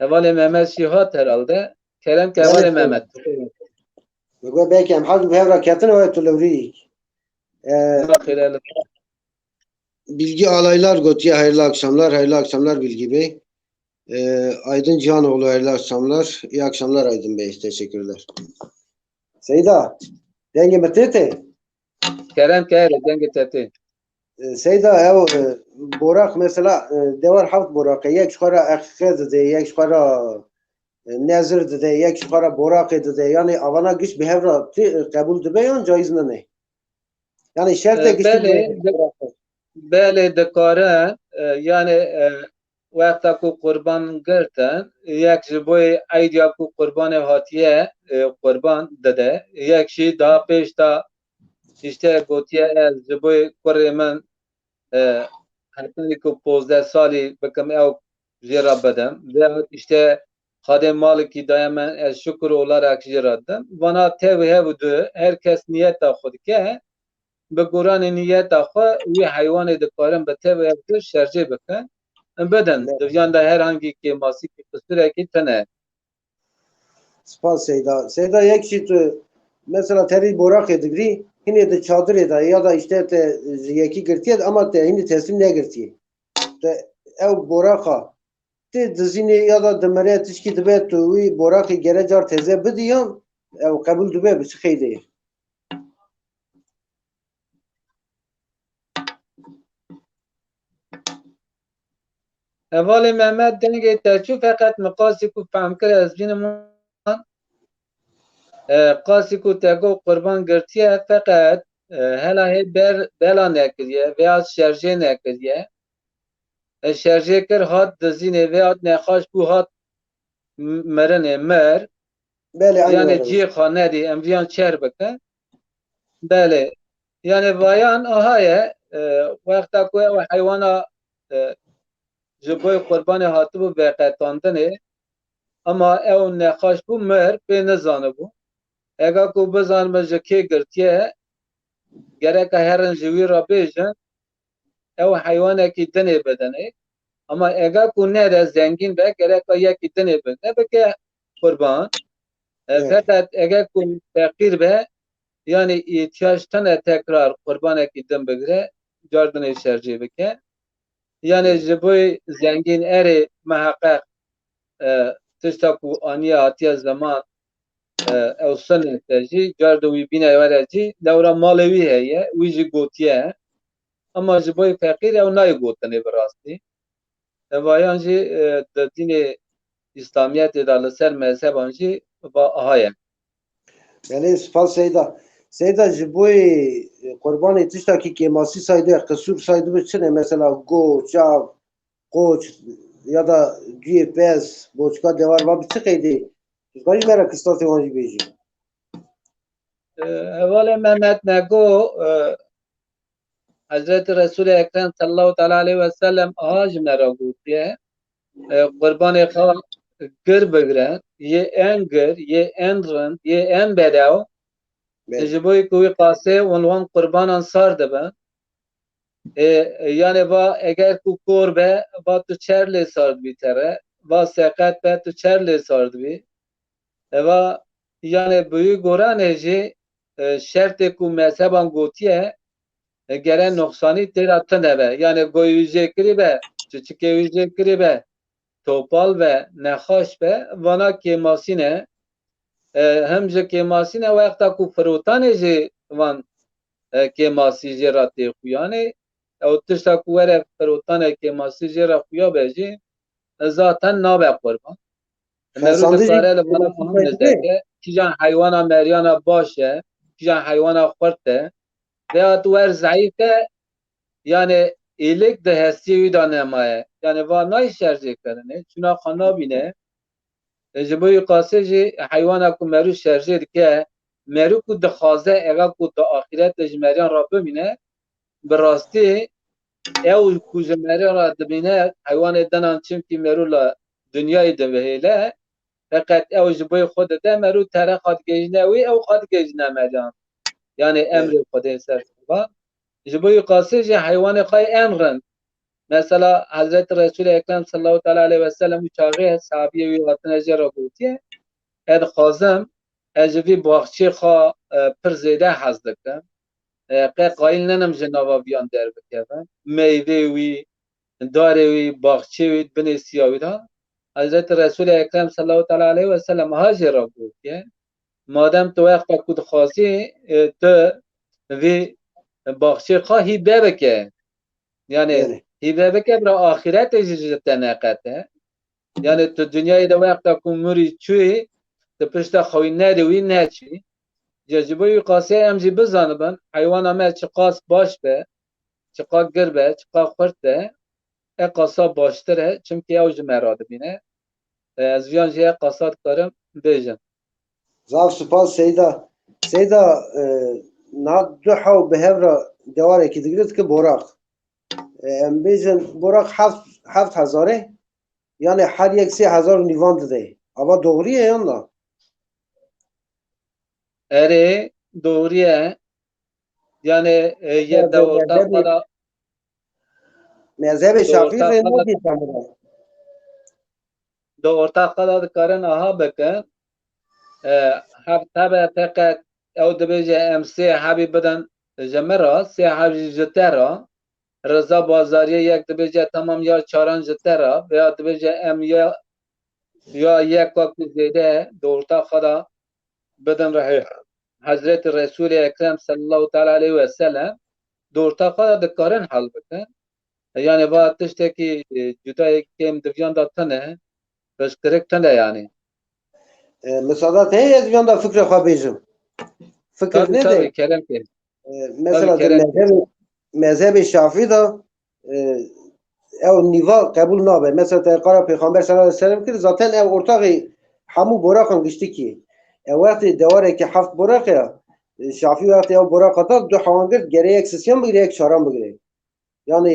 hevalê Mehmet jî hat herhalde kerem ke beli hevalê Seyda. Mehmet Ve belki em haz bu hevra ketin ve tulevrik. naxîre Bilgi alaylar gotiye hayırlı akşamlar Bilgi Bey. Aydın Cihanoğlu hayırlı akşamlar. İyi akşamlar Aydın Bey. Teşekkürler. Seyda, denge metete. kerem ke dengê te tê Seyda ev borak mesela devar haft borak yek şkara akıkı dede yek şkara nezir dede yek şkara borak dede yani avana güç bir hevra kabul dibe yan caiz ne? Yani şerte güçlü Belê belê dikarin yani wexta ku qurban girtin yek ji bo eydiya ku qurbanê hatiye qurban dide yek jî daha pêş da işte gotiye ez ji bo kurê min herkânî ku 15 salî bikim ew jê re bidim ve işte xadê malekî daye min ez şukur olarak jê re didim vana tevî hev du herkes niyeta xwe dike bi goranê niyeta xwe wî heywanê dikarin bi tevê hev du şerjê bikin bedin diviyan da herhangî kêmasî qisirekî tune. Spas Seyda. Seyda yek şey tu mesela teri borak edigri yine de çadır eda ya da işte te yeki girtiye ama te hindi teslim ne girtiye. Te ev boraka te dizini ya da demere tişki dibe tu borakı gerecar teze bidiyan ev kabul dibe bir şey değil. Hevalê Mehmet dengê terçû feqet min qasî ku fehm kir ez bînim qasî ku te got qurban girtiye feqet hela hê bela nekiriye veya şerjê nekiriye şerjê kir hat dizînê vê hat nexweş bû hat mirinê mir Böyle aynı yani var. ciyê xwe nedî em viyan çer bikin belê yani vayan ahaye wexta ku ew heywana ji bo qurbanê hatibû veqetandinê ama ew nexweş bû mir pê nizanibû ega ku bizanime ji kê girtiye gereka herin ji wî re bêjin ew heywanekî dinê bidinê ama ega ku nere zengîn be gereka yekî dinê bidine bike qurban Evet. feqet ege ku feqîr be yani ihtiyaç tune tekrar qurbanekî din bigire car dinê şerjê bike yani ji bo zengîn erê meheqeq tişta ku aniye hatiye zaman ew sinê te jî car di wî bîne were jî lewra malê wî heye wî jî gotiye ama ji bo feqîr ew nayê gotinê bi rastî vayan jî di dînê İslamiyetê de li ser mezheban jî ahaye. Yani spas Seyda. Seyda ji bu kurbanı tiştaki kemasi saydı kısur saydı bir çene mesela go, çav, koç ya da güye bez, boçka devar var bir çıkıydı. Kaç merak kıstası vancı beyci. Hevalê Mehmet Nego Hazreti Resul-i Ekrem sallallahu aleyhi ve sellem aha ji me re gotiye qurbanê xwe gir bigire yê en gir yê en rind yê en bedew ji bo ku wî qasê wan wan qurbanan sar dibin yani va eger ku kor be va tu çer lê sar dibî tere va seqet be tu çer lê sar dibî eva yani büyü goranê jî şertê ku mezheban gotiye gere noksanî têra tune be yani goyî wî jê kirî be çiçikê wî jê kirî be topal be nexweş be vana kêmasî ne hem ji kêmasî ne wexta ku firotanê jî van kêmasî jê ra tê xuyanê ew tişta ku were firotanê kêmasî jê ra xuya be jî zaten nabe qurban meru Fesandıcı dikare li vana kemasi aham saydı değil. nizeke kîjan heywana meryana baş e kîjan heywana xurt e veya tu wer zayıf e yani iyilik de hestiyê wî da nemaye yani va nayê şerjê kirinê çûna xwe nabîne ji bo wî qasê jî heywana ku meru şerjê dike meru ku dixwaze eva ku di axîretê ji meriyan re bimîne bi rastî ew ku ji meriyan re dibîne heywanê denan çimkî meru li dunyayê divihêle feqet ew ji bo xwe dide meru tere xwe digihîne wî ew xwe digihîne meriyan yani Evet. emrê Xwedê ser va ji bo wî qasê jî heywanê xwe en rind mesela Hazreti Resul-i Ekrem sallallahu aleyhi ve sellem û çaxê sahabiyê wî hatine jê re gotiye ez dixwazim ez ji vî baxçê xwe pir zêde hez dikim qe qayîl nenim ji nava viyan derbikevim meyvê wî darê wî baxçê wî binê siya wî da Hazreti Resul-i Ekrem sallallahu aleyhi ve sellem ha jê re gotiye madem tu wexta ku dixwazî tu vê baxçê xwe hî bebike Yani Beri. hibe bike bra ahiret ejizite nekate. Yani tu dünyayı da vakta kumuri çuyi te pişta xoyne de wî neçî. Cezibûyê qasê em jî bizanibin heywana me çi qas baş be, çi qa gir be, çi qa xurt be, qasa baştir e çimkî ew ji me re dibîne. Ez viyan jî qasa dikarim bêjim. Zav spas Seyda. Seyda na du haw bi hevra dewarekî digirit ki borak. Em bêjin borak heft hezarê yani her yek 3000 nîvan dide. Ama doğru ye yan da. Erê doğru ye. Yani ye de orta qada Mezheb-i de Şafii orta re qada ne diyeceğim? de orta qada dikarin aha bikin. Heft hebe teqet ew dibêje em sê hebî bidin ji min re, sê hev jî ji te re. Reza Bazariye yek dibêje tamam ya çaran ji te re veya dibêje em ya yek vakti zêde di orta xada bidin re Hazreti Resul-i Ekrem sallallahu teala aleyhi ve sellem di orta xada dikarin hel bikin. Yani va tiştekî cudayek kêm diviyan da tune, pişkirik tune yani. Müsaadat heye ez yan da fikre xwe bêjim. Fikir Tabii ne de? tabii kerem ki. Tabii Mesela de kerem ki. mezheb-i Şafii da ev niva kabul nabe. Mesela tekara Peygamber sallallahu aleyhi ve sellem kir zaten ev ortağı hamu borakın geçti ki. Ev vakti devare ki haft borak ya Şafii vakti ev borak atak du havangir gerek sisyan bigire ek şaran bigire. Yani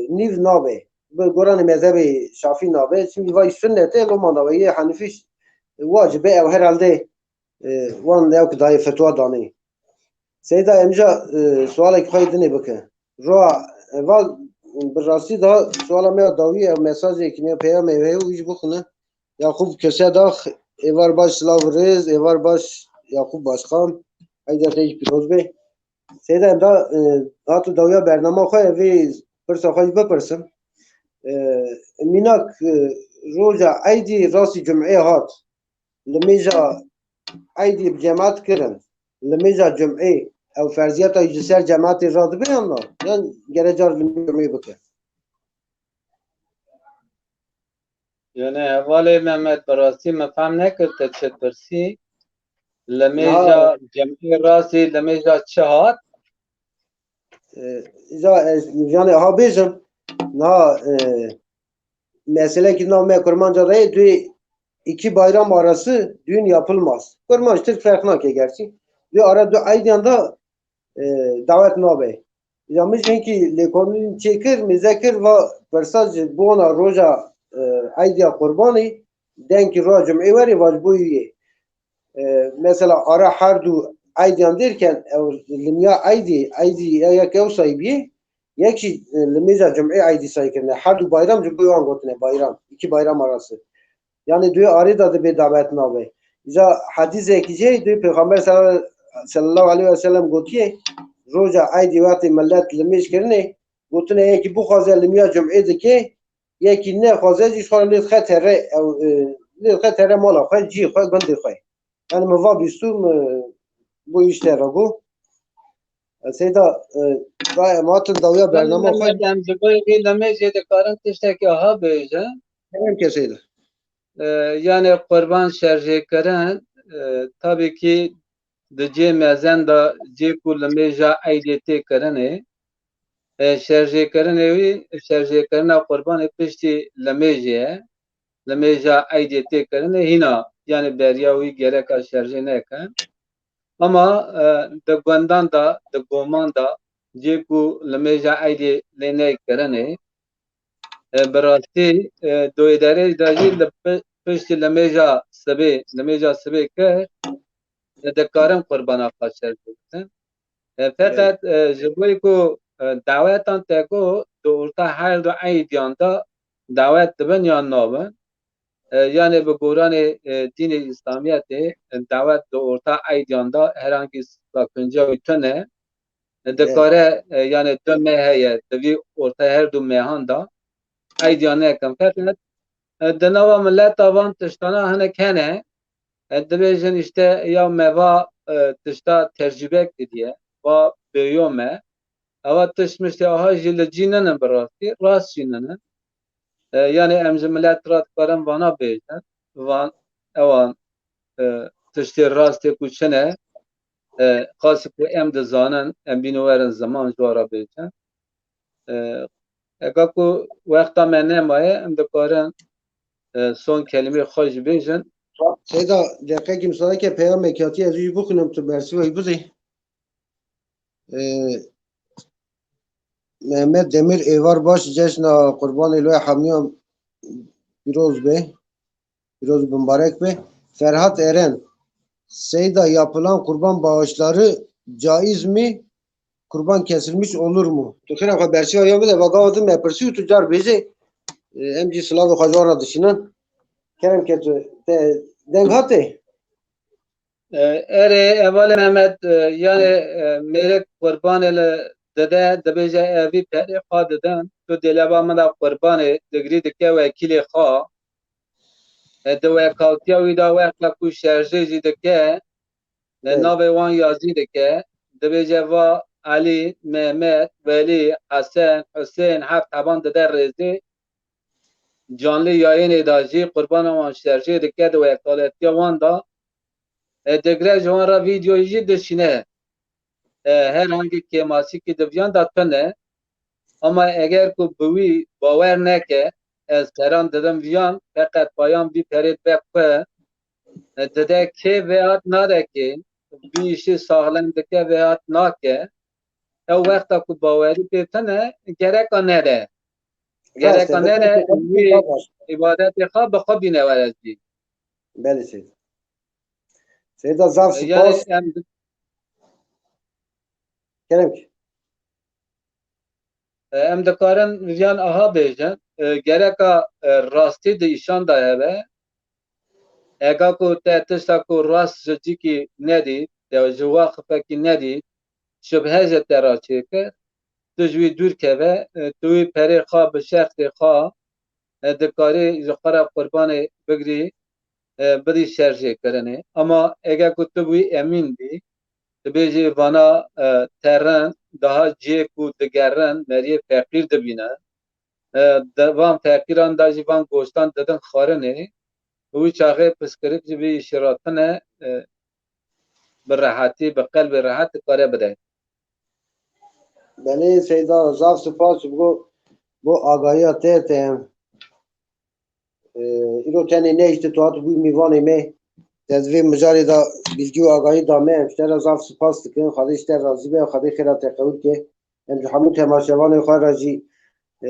niv nabe. Bu Kur'an mezhebi Şafii nabe. Şimdi vay sünnete loma nabe. Ye Hanifi vacibe ev herhalde wan ev kudayı fetva dani. Seyda emca sualek xwe dinê bike. Roa eval bi rastî da suala me dawî ev mesajekî me peyamê heye û jî bixwine. Yaqûb kese da êvar baş silav rêz, êvar baş Yaqûb Başkan. Heyda te jî pîroz be. Seyda em da hatu dawiya bernama xwe evê pirsa xwe jî bipirsim. Mînak roja eydî rastî cumeyê hat. Li mêja eydî cemaat kirin. Li mêja cumeyê ev ferziyata ji ser cemaatê radibe yan da yan gerecar li cumeyê bike. Yani hevalê Mehmet Barasî me fehm nekir te çi pirsî. Li Niha mêja cemî rasî li mêja çi hat? yani ha bêjim niha meselekî nav me kurmanca rê duê iki bayram arası düğün yapılmaz. Kurman Türk fark nake gerçi. Duê ara du aydiyan da davet nabe. Ya mijin ki lekonin çekir mizekir ve versaj bu ona roja aydiya kurbanı denki roja cum'i veri vacbuyu. Mesela ara her du aydiyan derken limya aydi ya kev sahibi yeki limya cum'i aydi sayıkırne her du bayram cum'i an gotine bayram iki bayram arası. Yani diyor arı da bir davet nabe. Ya hadis ekice diyor Peygamber sallallahu aleyhi ve sellem gotiye roja aydi vakti millet limiş kirne gotine yeki bu xazel limya cum'i dike yeki ne xazel iş xazel lit khatere lit khatere mala xwe ci xwe gund xwe. Yani meva bistum bu işte rago. Seyda matın davya Vali bernama xwe Mehmet em ji bo yekê li mêjê dikarin tiştekî aha bêje. hem keseydi. Yani qurban şerjêkirin tabii ki di cê mezen da cê ku li mêja eydê tê kirinê şerjêkirinê wî şerjêkirina qurbanê piştî li mêjê ye. Li mêja eydê tê kirinê hîna yani beriya wî gereka şerjê nekin. Ama di gundan da di goman da cê ku li mêja eydê lê nekirinê bi rastî doyderê da jî li piştî li mêja sibê kir dikarin qurbana xwe şerjê bikin. Feqet ji bo ku dawetan te ku di orta her du eydiyan da dawet dibin yan nabin. Yani bi goranê dînê İslamiyetê dawet di orta eydiyan da herhangi sakınca wî tune dikare yani du meh heye di vî orta her du mehan da eydiyan nekin. Feqet di nava milleta van tiştana hinek hene dibêjin işte ya meva tişta tercübek diye va bêyome Ava tışmıştı aha jile cinene bıraktı. Rast cinene. Yani emzi millet ratkarın vana beyden. Van evan tıştı rastı kuçene. Qasip ku em dizanin em bînowerin zaman ji wara bêjin. Ega ku wexta me nemaye em dikarin son kelimê xwe jî bêjin. Seyda deqekî müsaade peyamekî hatiye ez jî bixwînim tu bersivayî bizî. Mehmet Demir Êvar baş cejna Qurbanê Loya Hemiyan pîroz be. Pîroz mübarek be. Ferhat Eren Seyda yapılan kurban bağışları caiz mi? Kurban kesilmiş olur mu? Tukira habersi var ya bir de vakavadım yaparsı tutar bizi emci slavı hacıvara dışından kerem ketu denghate Ere evvela Mehmet yani merek kurban ile dede debêje evî perê xwe didin tu dêleba min da qurbanê digirî dike wekîlê xwe di wekawtiya wî da wexta ku şerjê jî dike navê wan yazî dike dibêje va Alî, Mehmet, Velî, Hesen, Hüseyin heft hevan dide rêzê canlî yayînê da jî qurbana wan şerjê dike di wekaletiya wan da digre ji wan re vîdyoyî jî dişîne herhangi kêmasîkî diviyan da tune ama eger ku bi wî bawer neke ez seran didim viyan feqet bayan vî perê ve ku dide kê vehat nadeke vî işî saxlem dike vehat nake ew wexta ku bawerî pê tune gereka nede gereka nede wî ibadetê xwe bi xwe bînewere jî Beli Seyda. Seyda zaf yani spas em kerem ki. em dikarin viyan aha bêjin gereka rastî di îşan da hebe ega ku te tişta ku rast ji cîkî nedî ya ji wa xifekî nedî şibhe ji te ra çêkir tu ji wî dûr keve tu wî perê xwe bi şextê xwe dikarî ji xwe re qurbanê bigirî bidî şerjêkirinê ama eger ku tu wî emîn bî dibêjî vana terin daha ciyê ku digerin meriyê feqîr dibîne van feqîran da jî van goştan didin xwarinê wî çaxê piskirik ji vî îşiratine bi rehatî bi qelbê rehat dikare bide. Beli Seyda zaf spas bu agahiya te îro tenê ne işte tu hat bû mîvanê me ez vê mijarê da bilgî û agahî da me em ji te re zaf spas dikin Xwedê ji te razî be Xwedê xêra te qewûl ke em ji hemû temaşevanê xwe re jî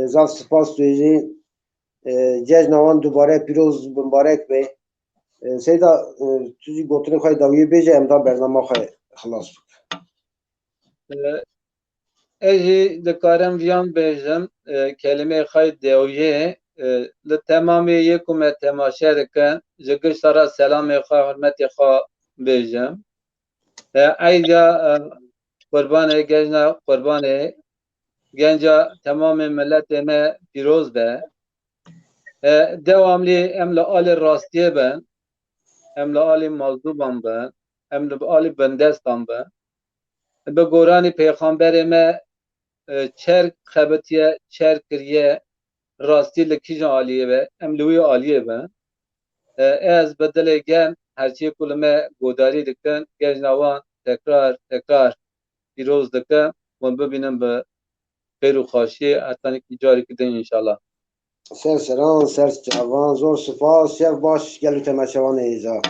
zaf spas dûjîn cejna wan dubare pîroz mübarek be Seyda tu jî gotinê xwe dawiyê bêje em da bername xwe xilas Ez jî dikarim viyan bêjim kelimê xwe dewiyê li temamê yê ku me temaşe dikin ji gişta re selamê xwe hurmetê xwe bêjim eyda qurbanê gejna qurbanê genca temamê milletê me pîroz be dewamlî em li alê rastiyê bin em li alê mazlûman bin em li alê bindestan bin bi goranî pêxamberê me çerk xebitiye çerk kiriye rastî li kîjan aliyê ve em li wî aliyê bin ez bi dilê germ herçî ku li me godarî dikin gejna wan tekrar pîroz dikim wan bibînin bi xêr û xaşiyê hetanî carekî din înşallah. ser seran ser cavan zor spas şev baş gel û temaşevanê îza